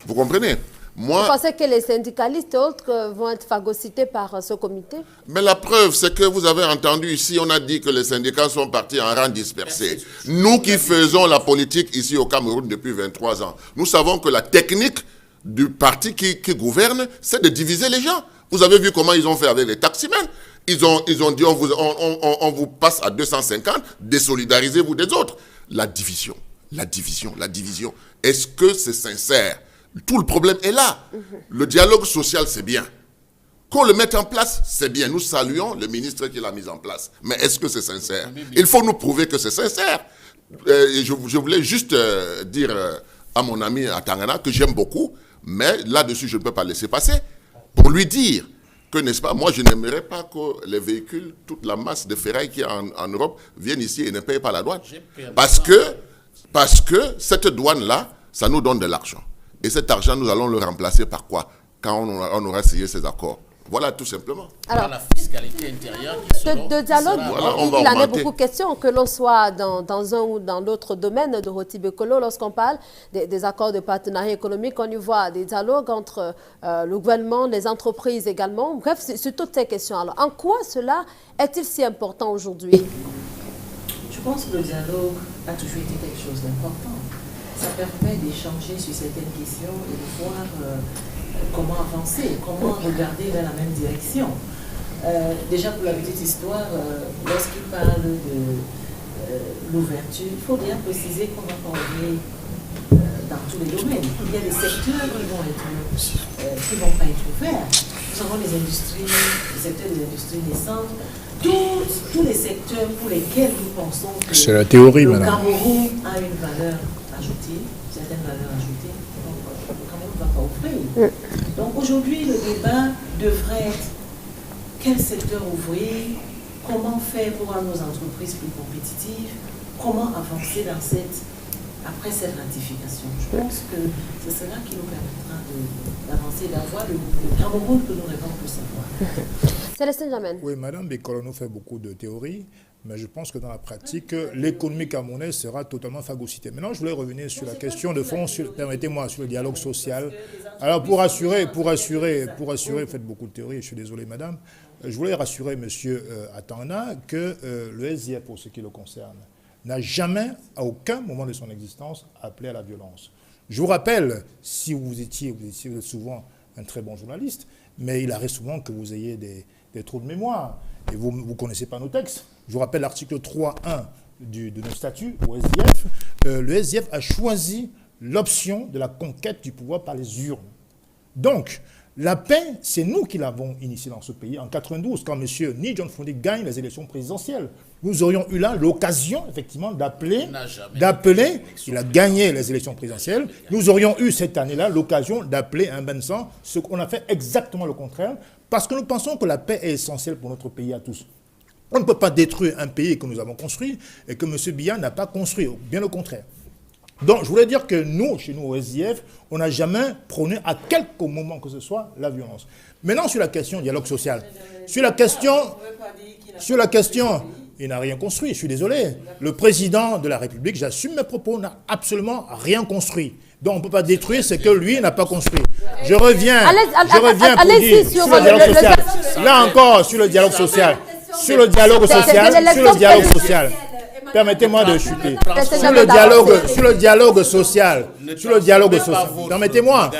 vous comprenez? Moi, vous pensez que les syndicalistes et autres vont être phagocytés par ce comité? Mais la preuve, c'est que vous avez entendu ici, on a dit que les syndicats sont partis en rang dispersé. Nous qui faisons la politique ici au Cameroun depuis 23 ans, nous savons que la technique du parti qui gouverne, c'est de diviser les gens. Vous avez vu comment ils ont fait avec les taximens. Ils ont dit, on vous passe à 250, désolidarisez-vous des autres. La division. Est-ce que c'est sincère? Tout le problème est là. Le dialogue social, c'est bien. Qu'on le mette en place, c'est bien. Nous saluons le ministre qui l'a mis en place. Mais est-ce que c'est sincère? Il faut nous prouver que c'est sincère. Je voulais juste dire à mon ami Atangana que j'aime beaucoup, mais là-dessus, je ne peux pas laisser passer. Pour lui dire que, n'est-ce pas, moi, je n'aimerais pas que les véhicules, toute la masse de ferraille qui est en Europe, viennent ici et ne payent pas la douane. Parce que cette douane-là, ça nous donne de l'argent. Et cet argent, nous allons le remplacer par quoi? Quand on aura signé ces accords. Voilà, tout simplement. Alors, la fiscalité intérieure qui de dialogue, voilà, il en est beaucoup question, que l'on soit dans un ou dans l'autre domaine de Roti Bekolo, lorsqu'on parle des accords de partenariat économique, on y voit des dialogues entre le gouvernement, les entreprises également. Bref, c'est toutes ces questions. Alors, en quoi cela est-il si important aujourd'hui? Je pense que le dialogue a toujours été quelque chose d'important. Ça permet d'échanger sur certaines questions et de voir comment avancer, comment regarder vers la même direction. Déjà pour la petite histoire, lorsqu'il parle de l'ouverture, il faut bien préciser qu'on va parler dans tous les domaines. Il y a des secteurs qui ne vont pas être ouverts. Nous avons les industries, les secteurs des industries naissantes, tous les secteurs pour lesquels nous pensons que c'est la théorie, le madame. Cameroun a une valeur ajoutée, certaines valeurs ajoutées, donc le Cameroun ne va pas offrir. Donc aujourd'hui, le débat devrait être quel secteur ouvrir, comment faire pour rendre nos entreprises plus compétitives, comment avancer après cette ratification. Je pense que c'est cela qui nous permettra d'avancer, d'avoir le Cameroun que nous rêvons pour savoir. Célestin Jamel. Oui, Madame Bekolono fait beaucoup de théories, mais je pense que dans la pratique, l'économie camerounaise sera totalement phagocytée. Maintenant, je voulais revenir sur la question de fond, permettez-moi, sur le dialogue social. Alors, pour assurer, faites beaucoup de théories, je suis désolé, Madame, je voulais rassurer M. Atanda que le SDF, pour ce qui le concerne, n'a jamais, à aucun moment de son existence, appelé à la violence. Je vous rappelle, si vous êtes souvent un très bon journaliste, mais il arrive souvent que vous ayez des trous de mémoire et vous ne connaissez pas nos textes. Je vous rappelle l'article 3.1 de nos statuts au SDF. Le SDF a choisi l'option de la conquête du pouvoir par les urnes. Donc, la paix, c'est nous qui l'avons initiée dans ce pays en 92, quand M. Ni John Fondi gagne les élections présidentielles. Nous aurions eu là l'occasion, effectivement, d'appeler, il a gagné les élections présidentielles, nous aurions eu cette année-là l'occasion d'appeler un bain de sang, ce qu'on a fait exactement le contraire, parce que nous pensons que la paix est essentielle pour notre pays à tous. On ne peut pas détruire un pays que nous avons construit et que M. Biya n'a pas construit, bien au contraire. Donc, je voulais dire que nous, chez nous au SDF, on n'a jamais prôné à quelque moment que ce soit la violence. Maintenant, sur la question du dialogue social, sur la question, il n'a rien construit, je suis désolé. Le président de la République, j'assume mes propos, n'a absolument rien construit. Donc, on ne peut pas détruire ce que lui n'a pas construit. Je reviens pour dire sur le dialogue social. Là encore, sur le dialogue social. Sur le dialogue social. Permettez-moi de chuter. Sur le dialogue social. Permettez-moi.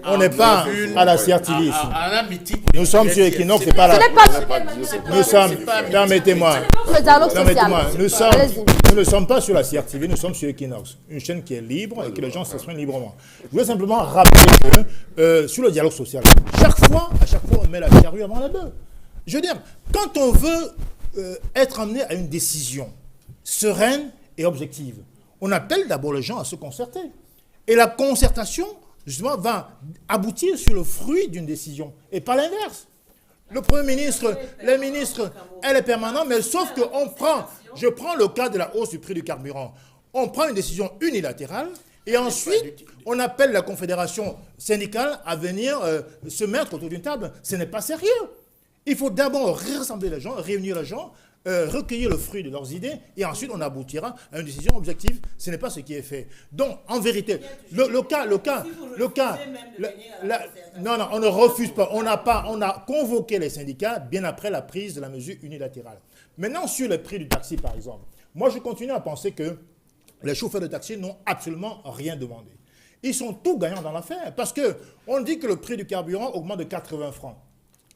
On n'est pas à la CRTV ici. Nous sommes sur Equinox, c'est pas là. Nous sommes, permettez-moi. Nous ne sommes pas sur la CRTV, nous sommes sur Equinox. Une chaîne qui est libre et que les gens s'expriment librement. Je voulais simplement rappeler que sur le dialogue social, à chaque fois, on met la charrue avant la bœuf. Je veux dire, quand on veut être amené à une décision sereine et objective, on appelle d'abord les gens à se concerter. Et la concertation, justement, va aboutir sur le fruit d'une décision, et pas l'inverse. Le Premier ministre, les ministres, elle est permanente, mais sauf que je prends le cas de la hausse du prix du carburant. On prend une décision unilatérale, et ensuite, on appelle la confédération syndicale à venir se mettre autour d'une table. Ce n'est pas sérieux. Il faut d'abord rassembler les gens, réunir les gens, recueillir le fruit de leurs idées, et ensuite on aboutira à une décision objective. Ce n'est pas ce qui est fait. Donc, en vérité, non, on ne refuse pas. On a convoqué les syndicats bien après la prise de la mesure unilatérale. Maintenant, sur le prix du taxi, par exemple, moi je continue à penser que les chauffeurs de taxi n'ont absolument rien demandé. Ils sont tout gagnants dans l'affaire, parce qu'on dit que le prix du carburant augmente de 80 francs.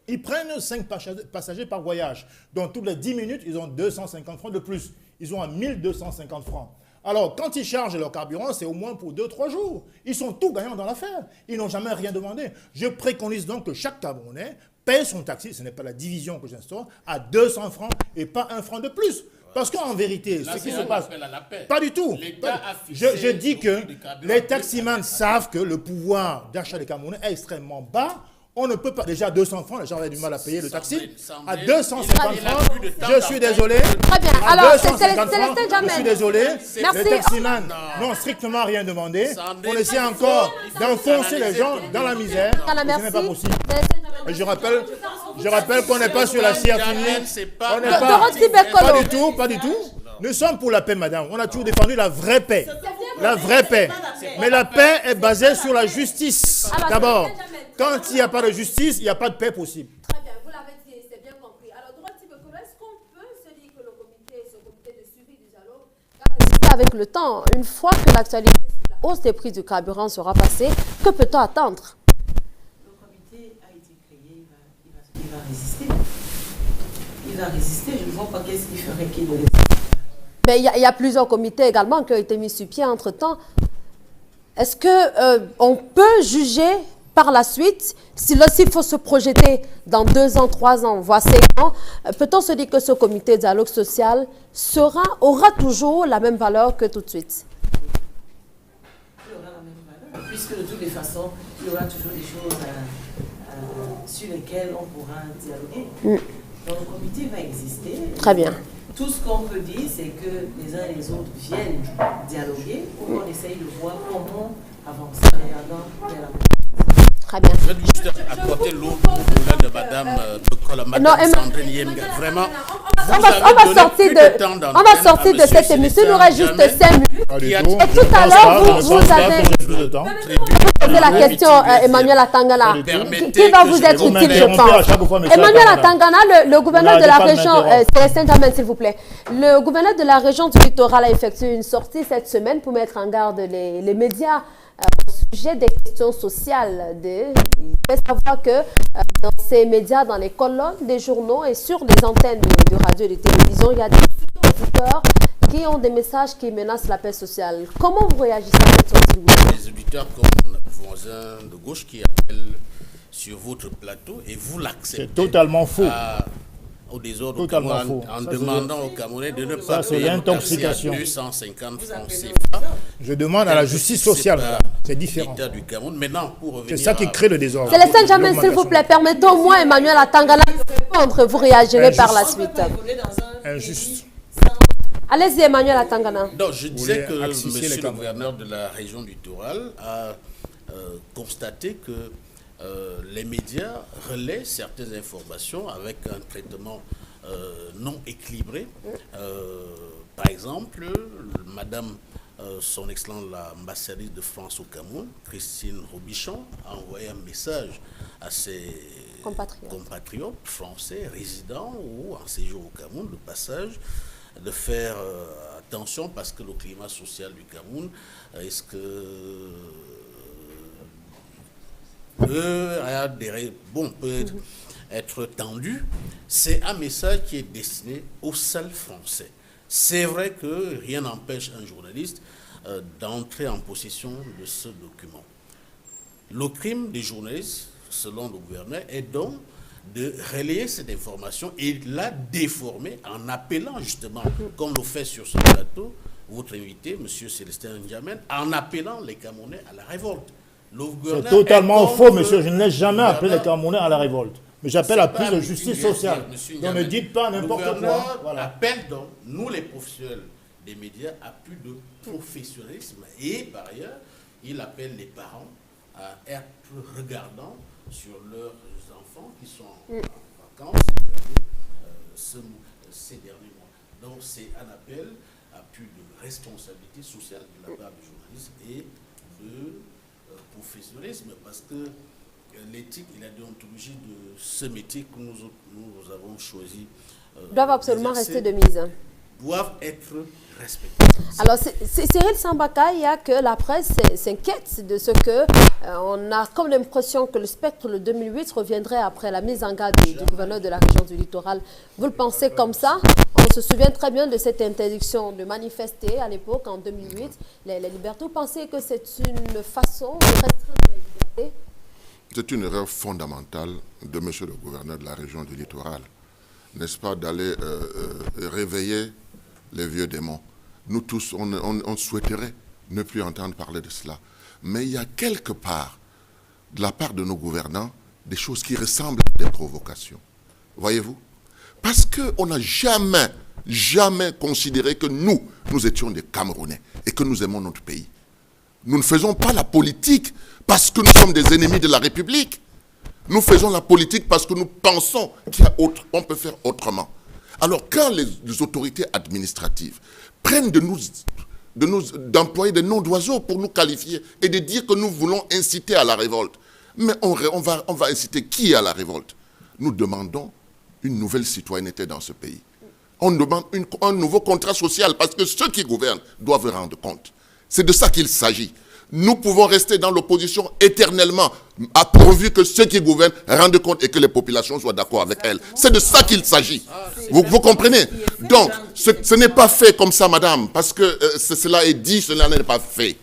Ils prennent 5 passagers par voyage. Donc, toutes les 10 minutes, ils ont 250 francs de plus. Ils ont à 1250 francs. Alors, quand ils chargent leur carburant, c'est au moins pour 2-3 jours. Ils sont tout gagnants dans l'affaire. Ils n'ont jamais rien demandé. Je préconise donc que chaque Camerounais paye son taxi, ce n'est pas la division que j'instaure, à 200 francs et pas 1 franc de plus. Parce qu'en vérité, ce qui se passe... Pas du tout. Je dis que les taximans savent que le pouvoir d'achat des Camerounais est extrêmement bas. On ne peut pas, déjà 200 francs, les gens avaient du mal à payer le taxi. À 250 francs, je suis désolé. Très bien. Alors, c'est Célestin Jamel. Je suis désolé. Merci. Les taximans n'ont strictement rien demandé. On essaie encore d'enfoncer les gens dans la misère. Ce n'est pas possible. Et je rappelle qu'on n'est pas sur la CRTV. On n'est pas du tout. Nous sommes pour la paix, madame. On a toujours défendu la vraie paix. La vraie paix. Mais la paix est basée sur la justice. D'abord, quand il n'y a pas de justice, il n'y a pas de paix possible. Très bien, vous l'avez dit, c'est bien compris. Alors, est-ce qu'on peut se dire que ce comité de suivi du dialogue va résister avec le temps? Une fois que l'actualité sur la hausse des prix du carburant sera passée, que peut-on attendre? Le comité a été créé, il va résister. Il va résister, je ne vois pas qu'est-ce qu'il ferait qu'il ne résiste. Mais il y a plusieurs comités également qui ont été mis sur pied entre-temps. Est-ce qu'on peut juger par la suite, s'il faut se projeter dans 2 ans, 3 ans, voire 5 ans, peut-on se dire que ce comité de dialogue social aura toujours la même valeur que tout de suite? Il aura la même valeur, puisque de toutes les façons, il y aura toujours des choses sur lesquelles on pourra dialoguer. Donc le comité va exister. Très bien. Tout ce qu'on peut dire, c'est que les uns et les autres viennent dialoguer pour qu'on essaye de voir comment avancer en regardant vers la Très bien. Je vais juste apporter l'autre nouvelle de Madame Bekola, Madame Sandrine Yemga. Vraiment, On va sortir de cette émission. Il nous reste juste 5 minutes. Et tout à l'heure, vous avez posé la question, Emmanuel Atangana, qui va vous être utile, je pense. Emmanuel Atangana, le gouverneur de la région, Célestin Djamène, s'il vous plaît. Le gouverneur de la région du littoral a effectué une sortie cette semaine pour mettre en garde les médias au sujet des questions sociales. Il fait savoir que dans ces médias, dans les colonnes des journaux et sur les antennes de radio et de télévision, il y a des auditeurs qui ont des messages qui menacent la paix sociale. Comment vous réagissez à cette sortie? Les auditeurs comme voisins de gauche qui appellent sur votre plateau et vous l'acceptez. C'est totalement faux. Au désordre en demandant aux Camerounais de ne pas payer l'intoxication. 250 francs CFA. Je demande à la justice sociale. C'est différent. Du Cameroun. Maintenant, pour revenir c'est ça qui crée le désordre. Célestin Djamène, s'il vous plaît, permettez au moins Emmanuel Atangana de répondre. Vous réagirez par la suite. Injuste. Allez-y, Emmanuel Atangana. Donc, je disais que monsieur le gouverneur de la région du Littoral a constaté que les médias relaient certaines informations avec un traitement non équilibré. Par exemple, Madame, son excellence l'ambassadrice de France au Cameroun, Christine Robichon, a envoyé un message à ses compatriotes français résidents ou en séjour au Cameroun, de passage, de faire attention parce que le climat social du Cameroun peut être tendu. C'est un message qui est destiné aux seuls Français. C'est vrai que rien n'empêche un journaliste d'entrer en possession de ce document. Le crime des journalistes, selon le gouverneur, est donc de relayer cette information et la déformer en appelant justement, comme le fait sur ce plateau, votre invité, M. Célestin Djamène, en appelant les Camerounais à la révolte. C'est totalement faux, monsieur. Je ne l'ai jamais appelé les Camerounais à la révolte. Mais j'appelle à plus de justice sociale. Donc ne dites pas n'importe quoi. Voilà. Appelle donc, nous les professionnels des médias, à plus de professionnalisme. Et par ailleurs, il appelle les parents à être regardants sur leurs enfants qui sont en vacances ces derniers mois. Donc c'est un appel à plus de responsabilité sociale de la part du journaliste et de professionnalisme, parce que l'éthique et la déontologie de ce métier que nous avons choisi doivent absolument rester de mise. Doivent être respectés. Alors, Cyril Sambaka, il y a que la presse s'inquiète de ce que on a comme l'impression que le spectre de 2008 reviendrait après la mise en garde du gouverneur de la région du littoral. Vous le pensez comme ça? On se souvient très bien de cette interdiction de manifester à l'époque, en 2008, les libertés. Vous pensez que c'est une façon de restreindre les libertés? C'est une erreur fondamentale de monsieur le gouverneur de la région du littoral, n'est-ce pas, d'aller réveiller les vieux démons. Nous tous, on souhaiterait ne plus entendre parler de cela. Mais il y a quelque part, de la part de nos gouvernants, des choses qui ressemblent à des provocations. Voyez-vous? Parce qu'on n'a jamais considéré que nous étions des Camerounais et que nous aimons notre pays. Nous ne faisons pas la politique parce que nous sommes des ennemis de la République. Nous faisons la politique parce que nous pensons qu'on peut faire autrement. Alors, quand les autorités administratives prennent d'employer des noms d'oiseaux pour nous qualifier et de dire que nous voulons inciter à la révolte, mais on va inciter qui à la révolte? Nous demandons une nouvelle citoyenneté dans ce pays. On demande un nouveau contrat social parce que ceux qui gouvernent doivent rendre compte. C'est de ça qu'il s'agit. Nous pouvons rester dans l'opposition éternellement, pourvu que ceux qui gouvernent rendent compte et que les populations soient d'accord avec elles. C'est de ça qu'il s'agit. Vous comprenez? Donc, ce n'est pas fait comme ça, madame, parce que cela est dit, cela n'est pas fait.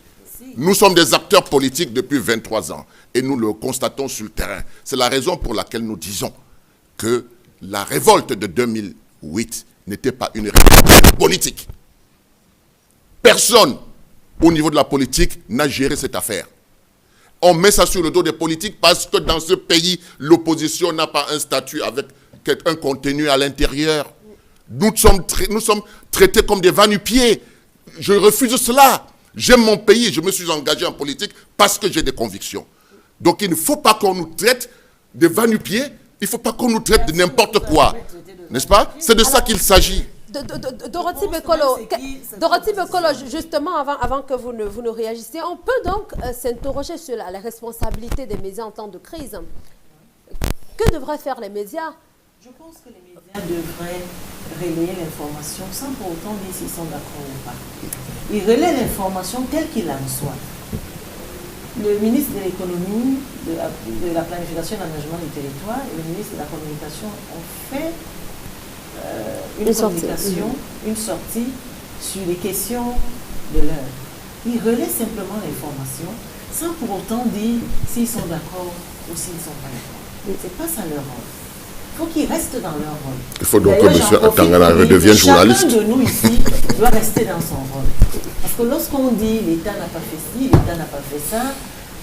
Nous sommes des acteurs politiques depuis 23 ans et nous le constatons sur le terrain. C'est la raison pour laquelle nous disons que la révolte de 2008 n'était pas une révolte politique. Personne au niveau de la politique n'a géré cette affaire. On met ça sur le dos des politiques parce que dans ce pays, l'opposition n'a pas un statut avec un contenu à l'intérieur. Nous sommes traités comme des va-nu-pieds. Je refuse cela. J'aime mon pays, je me suis engagé en politique parce que j'ai des convictions. Donc il ne faut pas qu'on nous traite de va-nu-pieds, il ne faut pas qu'on nous traite de n'importe quoi. N'est-ce pas? C'est de ça qu'il s'agit. Dorothy Bekolo, justement, avant que vous ne réagissiez, on peut donc s'interroger sur la responsabilité des médias en temps de crise. Que devraient faire les médias? Je pense que les médias devraient relayer l'information sans pour autant dire s'ils sont d'accord ou pas. Ils relaient l'information telle qu'il en soit. Le ministre de l'économie, de la planification et de l'aménagement du territoire et le ministre de la communication ont fait une sortie sur les questions de l'heure. Ils relaient simplement l'information sans pour autant dire s'ils sont d'accord ou s'ils ne sont pas d'accord. Ce n'est pas ça leur rôle. Il faut qu'ils restent dans leur rôle. Il faut donc que M. Atangana redevienne journaliste. Chacun de nous ici doit rester dans son rôle. Parce que lorsqu'on dit l'État n'a pas fait ci, l'État n'a pas fait ça,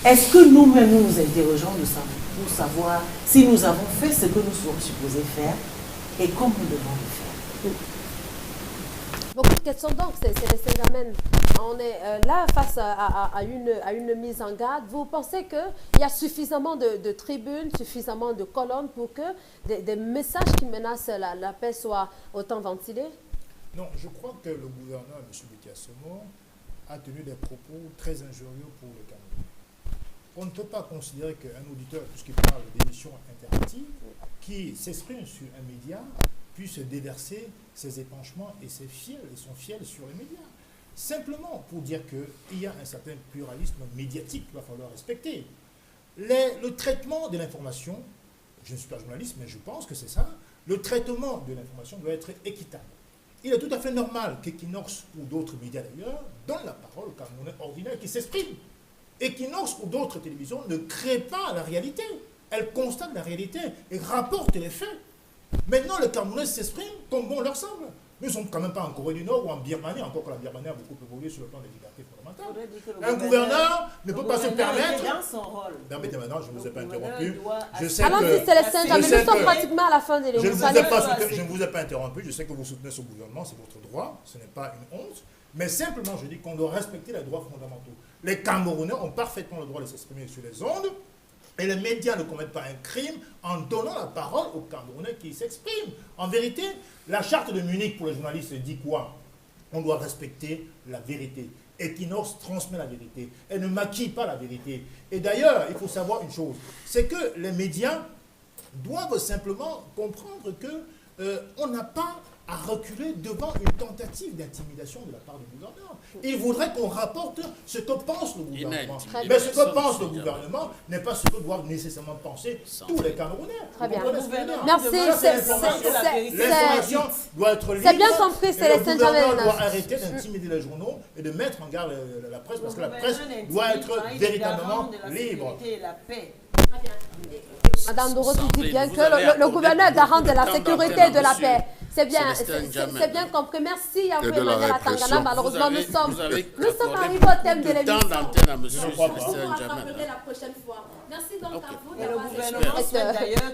est-ce que nous-mêmes nous interrogeons pour savoir si nous avons fait ce que nous sommes supposés faire et comme nous devons le faire? Beaucoup de questions donc, c'est les Saint-Germain. On est là face à une mise en garde. Vous pensez qu'il y a suffisamment de tribunes, suffisamment de colonnes pour que des messages qui menacent la paix soient autant ventilés? Non, je crois que le gouverneur, M. Betiassomo, a tenu des propos très injurieux pour le Cameroun. On ne peut pas considérer qu'un auditeur, puisqu'il parle d'émissions interactives, qui s'exprime sur un média, puisse déverser ses épanchements et son fiel sur les médias. Simplement pour dire qu'il y a un certain pluralisme médiatique qu'il va falloir respecter. Le traitement de l'information, je ne suis pas journaliste, mais je pense que c'est ça, le traitement de l'information doit être équitable. Il est tout à fait normal qu'Equinox ou d'autres médias d'ailleurs donnent la parole au Camerounais ordinaire qui s'exprime. Equinox ou d'autres télévisions ne créent pas la réalité. Elles constatent la réalité et rapportent les faits. Maintenant, les Camerounais s'expriment comme bon leur semble. Nous ne sommes quand même pas en Corée du Nord ou en Birmanie, encore que la Birmanie a beaucoup évolué sur le plan des libertés fondamentales. Un gouverneur ne peut pas se permettre... Permettez maintenant, je ne vous ai pas interrompu. Je sais alors, que... si c'est les Saint-Germain, nous sommes pratiquement à la fin de l'émission. Je ne vous ai pas interrompu, je sais que vous soutenez ce gouvernement, c'est votre droit, ce n'est pas une honte. Mais simplement, je dis qu'on doit respecter les droits fondamentaux. Les Camerounais ont parfaitement le droit de s'exprimer sur les ondes. Et les médias ne commettent pas un crime en donnant la parole aux Camerounais qui s'expriment. En vérité, la charte de Munich pour les journalistes dit quoi? On doit respecter la vérité. Equinox transmet la vérité. Elle ne maquille pas la vérité. Et d'ailleurs, il faut savoir une chose, c'est que les médias doivent simplement comprendre qu'on n'a pas à reculer devant une tentative d'intimidation de la part du gouvernement. Il voudrait qu'on rapporte ce que pense le gouvernement. Mais ce que pense le gouvernement n'est pas ce que doivent nécessairement penser tous les Camerounais. Très bien. Merci. L'information doit être libre. C'est bien compris, c'est les Saint-Germain. Le gouvernement doit arrêter d'intimider les journaux et de mettre en garde la presse parce que la presse doit être véritablement libre. Madame Dorothy dit bien que le gouverneur est garant de la sécurité et de la paix. C'est bien compris. Merci à vous, Emmanuel Atangana. Malheureusement, nous sommes arrivés au thème de l'émission. Vous rattraperez la prochaine fois. Merci donc à vous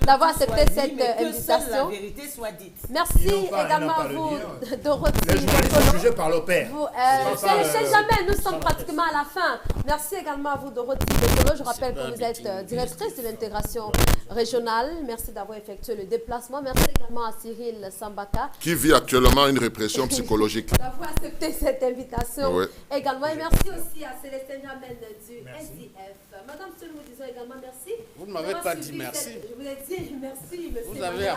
d'avoir accepté cette invitation. Merci également à vous, Dorothy. Les journalistes sont jugés par l'opère. Jamais, nous sommes pratiquement à la fin. Merci également à vous, Dorothy Bekolo. Je rappelle que vous êtes directrice de l'intégration régionale. Merci d'avoir effectué le déplacement. Merci également à Cyril Sambaka, qui vit actuellement une répression psychologique. D'avoir accepté cette invitation également. Et merci aussi à Célestin Jamel du SDF. Madame Seul, nous disons également merci. Vous ne m'avez pas dit merci. Je vous ai dit merci, monsieur. Vous avez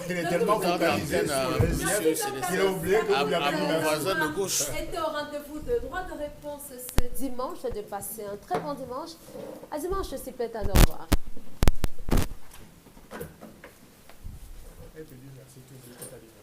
Il est tellement focalisé qu'il a oublié à mon voisin de gauche. Était au rendez-vous de droit de réponse ce dimanche, de passer un très bon dimanche. À dimanche, s'il plaît, à au revoir. Et tu dis merci, tu dis que tu as dit.